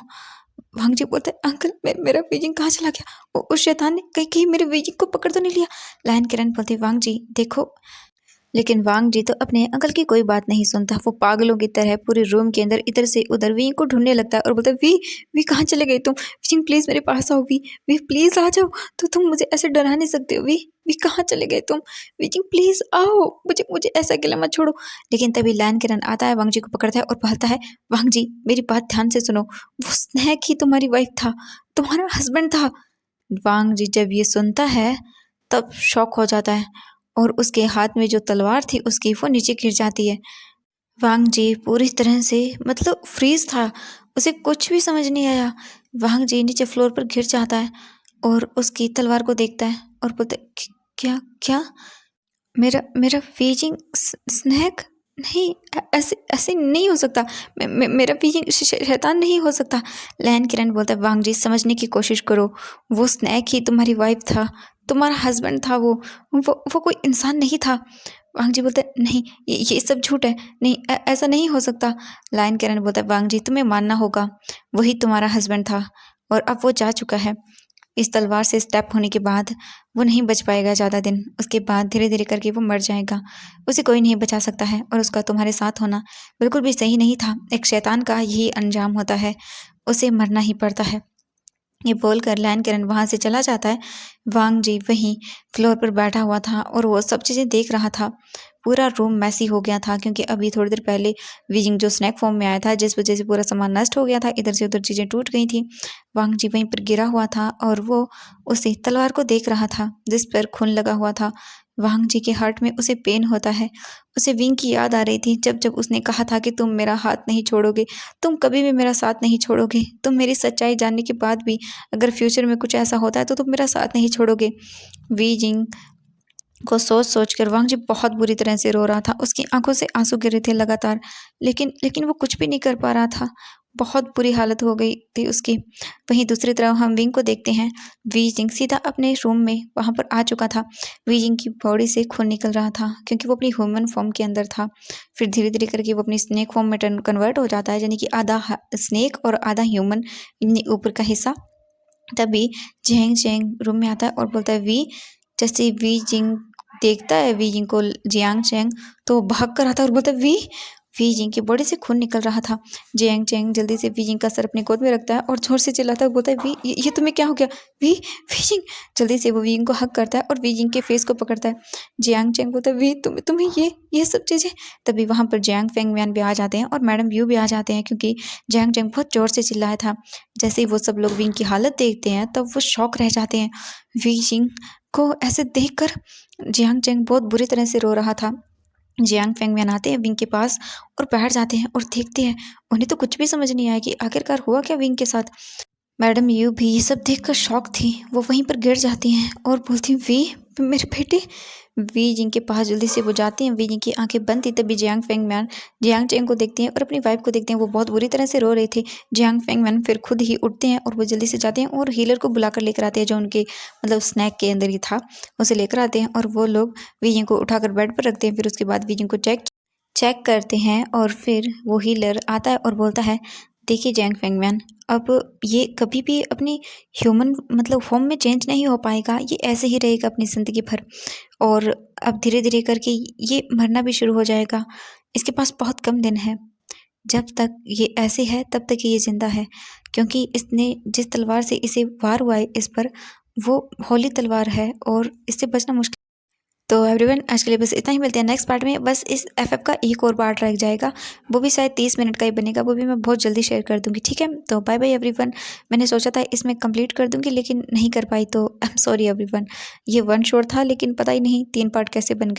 वांग जी बोलते हैं अंकल मेरा विजिंग कहाँ चला गया, उस शैतान ने कहीं कहीं मेरे विजिंग को पकड़ तो नहीं लिया। लायन किरण बोलते हैं वांग जी देखो, लेकिन वांग जी तो अपने अंकल की कोई बात नहीं सुनता। वो पागलों की तरह पूरे रूम के अंदर इधर से उधर वी को ढूंढने लगता है और बोलता है वी कहाँ चले गए तुम, विजिंग प्लीज मेरे पास आओ, वी प्लीज आ जाओ, तो तुम मुझे ऐसे डरा नहीं सकते हो, वी कहाँ चले गए तुम, विजिंग प्लीज आओ, मुझे ऐसा अकेला मत छोड़ो। लेकिन तभी लायन किरण आता है, वांग जी को पकड़ता है और बोलता है वांग जी मेरी बात ध्यान से सुनो, वो स्नेक ही तुम्हारी वाइफ था, तुम्हारा हस्बैंड था। वांग जी जब ये सुनता है तब शॉक हो जाता है और उसके हाथ में जो तलवार थी उसकी वो नीचे गिर जाती है। वांग जी पूरी तरह से मतलब फ्रीज था, उसे कुछ भी समझ नहीं आया। वांग जी नीचे फ्लोर पर गिर जाता है और उसकी तलवार को देखता है और बोलता है क्या क्या मेरा मेरा फीजिंग स्नैक नहीं, ऐसे ऐसे नहीं हो सकता, मेरा फीजिंग शैतान नहीं हो सकता। लैन किरण बोलता है वांग जी समझने की कोशिश करो, वो स्नैक ही तुम्हारी वाइफ था, तुम्हारा हस्बैंड था, वो कोई इंसान नहीं था। वांग जी बोलते नहीं ये सब झूठ है, नहीं ऐसा नहीं हो सकता। लायन किरण बोलता है वांग जी तुम्हें मानना होगा, वही तुम्हारा हस्बैंड था और अब वो जा चुका है। इस तलवार से स्टेप होने के बाद वो नहीं बच पाएगा ज़्यादा दिन। उसके बाद धीरे धीरे करके वो मर जाएगा। उसे कोई नहीं बचा सकता है और उसका तुम्हारे साथ होना बिल्कुल भी सही नहीं था। एक शैतान का यही अंजाम होता है, उसे मरना ही पड़ता है। ये बोलकर लैन किरण वहाँ से चला जाता है। वांग जी वहीं फ्लोर पर बैठा हुआ था और वो सब चीज़ें देख रहा था। पूरा रूम मैसी हो गया था क्योंकि अभी थोड़ी देर पहले वीजिंग जो स्नैक फॉर्म में आया था, जिस वजह से पूरा सामान नष्ट हो गया था, इधर से उधर चीज़ें टूट गई थी। वांग जी वहीं पर गिरा हुआ था और वो उसी तलवार को देख रहा था जिस पर खून लगा हुआ था। वांग जी के हार्ट में उसे पेन होता है। उसे विंग की याद आ रही थी, जब जब उसने कहा था कि तुम मेरा हाथ नहीं छोड़ोगे, तुम कभी भी मेरा साथ नहीं छोड़ोगे, तुम मेरी सच्चाई जानने के बाद भी अगर फ्यूचर में कुछ ऐसा होता है तो तुम मेरा साथ नहीं छोड़ोगे। वी जिंग को सोच सोच कर वांग जी बहुत बुरी तरह से रो रहा था। उसकी आंखों से आंसू गिर रहे थे लगातार, लेकिन लेकिन वो कुछ भी नहीं कर पा रहा था। बहुत बुरी हालत हो गई थी उसकी। वहीं दूसरी तरफ हम विंग को देखते हैं। वी जिंग सीधा अपने रूम में वहां पर आ चुका था। वी जिंग की बॉडी से खून निकल रहा था क्योंकि वो अपनी ह्यूमन फॉर्म के अंदर था। फिर धीरे धीरे करके वो अपनी स्नेक फॉर्म में कन्वर्ट हो जाता है, यानी कि आधा स्नेक और आधा ह्यूमन ऊपर का हिस्सा। तभी जेंग जेंग रूम में आता है और बोलता है वी। जैसे वी जिंग देखता है वी जिंग को जियांग चेंग, तो वो भाग कर आता है और बोलता है वी जिंग की बॉडी से खून निकल रहा था। जियांग चेंग जल्दी से वी जिंग का सर अपनी गोद में रखता है और जोर से चिल्लाता है, बोलता है वी ये तुम्हें क्या हो गया। वी जिंग जल्दी से वो वी जिंग को हक करता है और वी जिंग के फेस को पकड़ता है। जियांग चेंग बोलता है वी तुम्हें ये सब चीज़ें। तभी वहाँ पर जियांग फेंग मैन भी आ जाते हैं और मैडम यू भी आ जाते हैं क्योंकि जियांग चेंग बहुत जोर से चिल्लाया था। जैसे ही वो सब लोग विंग की हालत देखते हैं तब वो शॉक रह जाते हैं। वी जिंग को ऐसे देखकर जियांग चेंग बहुत बुरी तरह से रो रहा था। जियांग फेंगमियान आते हैं विंग के पास और बैठ जाते हैं और देखते हैं। उन्हें तो कुछ भी समझ नहीं आया कि आखिरकार हुआ क्या विंग के साथ। मैडम यू भी ये सब देखकर शॉक थी। वो वहीं पर गिर जाती हैं और बोलती हैं वी मेरे बेटे। वी जिंग के पास जल्दी से वो जाती हैं। वी जिंग की आंखें बंद थी तभी Jiang Fengmian Jiang Cheng को देखती हैं और अपनी वाइफ को देखते हैं। वो बहुत बुरी तरह से रो रही थी। जियांग फेंग मैन फिर खुद ही उठते हैं और वो जल्दी से जाते हैं और हीलर को बुलाकर लेकर आते हैं, जो उनके मतलब स्नैक के अंदर ही था, उसे लेकर आते हैं और वो लोग वी जिंग को उठाकर बेड पर रखते हैं। फिर उसके बाद वी जिंग को चेक चेक करते हैं और फिर वो हीलर आता है और बोलता है देखिए जैंग फेंगमैन, अब ये कभी भी अपनी ह्यूमन मतलब फॉर्म में चेंज नहीं हो पाएगा। ये ऐसे ही रहेगा अपनी ज़िंदगी भर और अब धीरे धीरे करके ये मरना भी शुरू हो जाएगा। इसके पास बहुत कम दिन है। जब तक ये ऐसे है तब तक ये ज़िंदा है, क्योंकि इसने जिस तलवार से इसे वार हुआ है इस पर, वो होली तलवार है और इससे बचना मुश्किल। तो एवरीवन आज के लिए बस इतना ही। मिलते हैं नेक्स्ट पार्ट में। बस इस एफएफ का एक और पार्ट रह जाएगा, वो भी शायद 30 मिनट का ही बनेगा, वो भी मैं बहुत जल्दी शेयर कर दूंगी। ठीक है, तो बाय बाय एवरीवन। मैंने सोचा था इसमें कंप्लीट कर दूंगी लेकिन नहीं कर पाई, तो आई एम सॉरी एवरीवन। ये वन शॉट था लेकिन पता ही नहीं 3 पार्ट कैसे बन गए।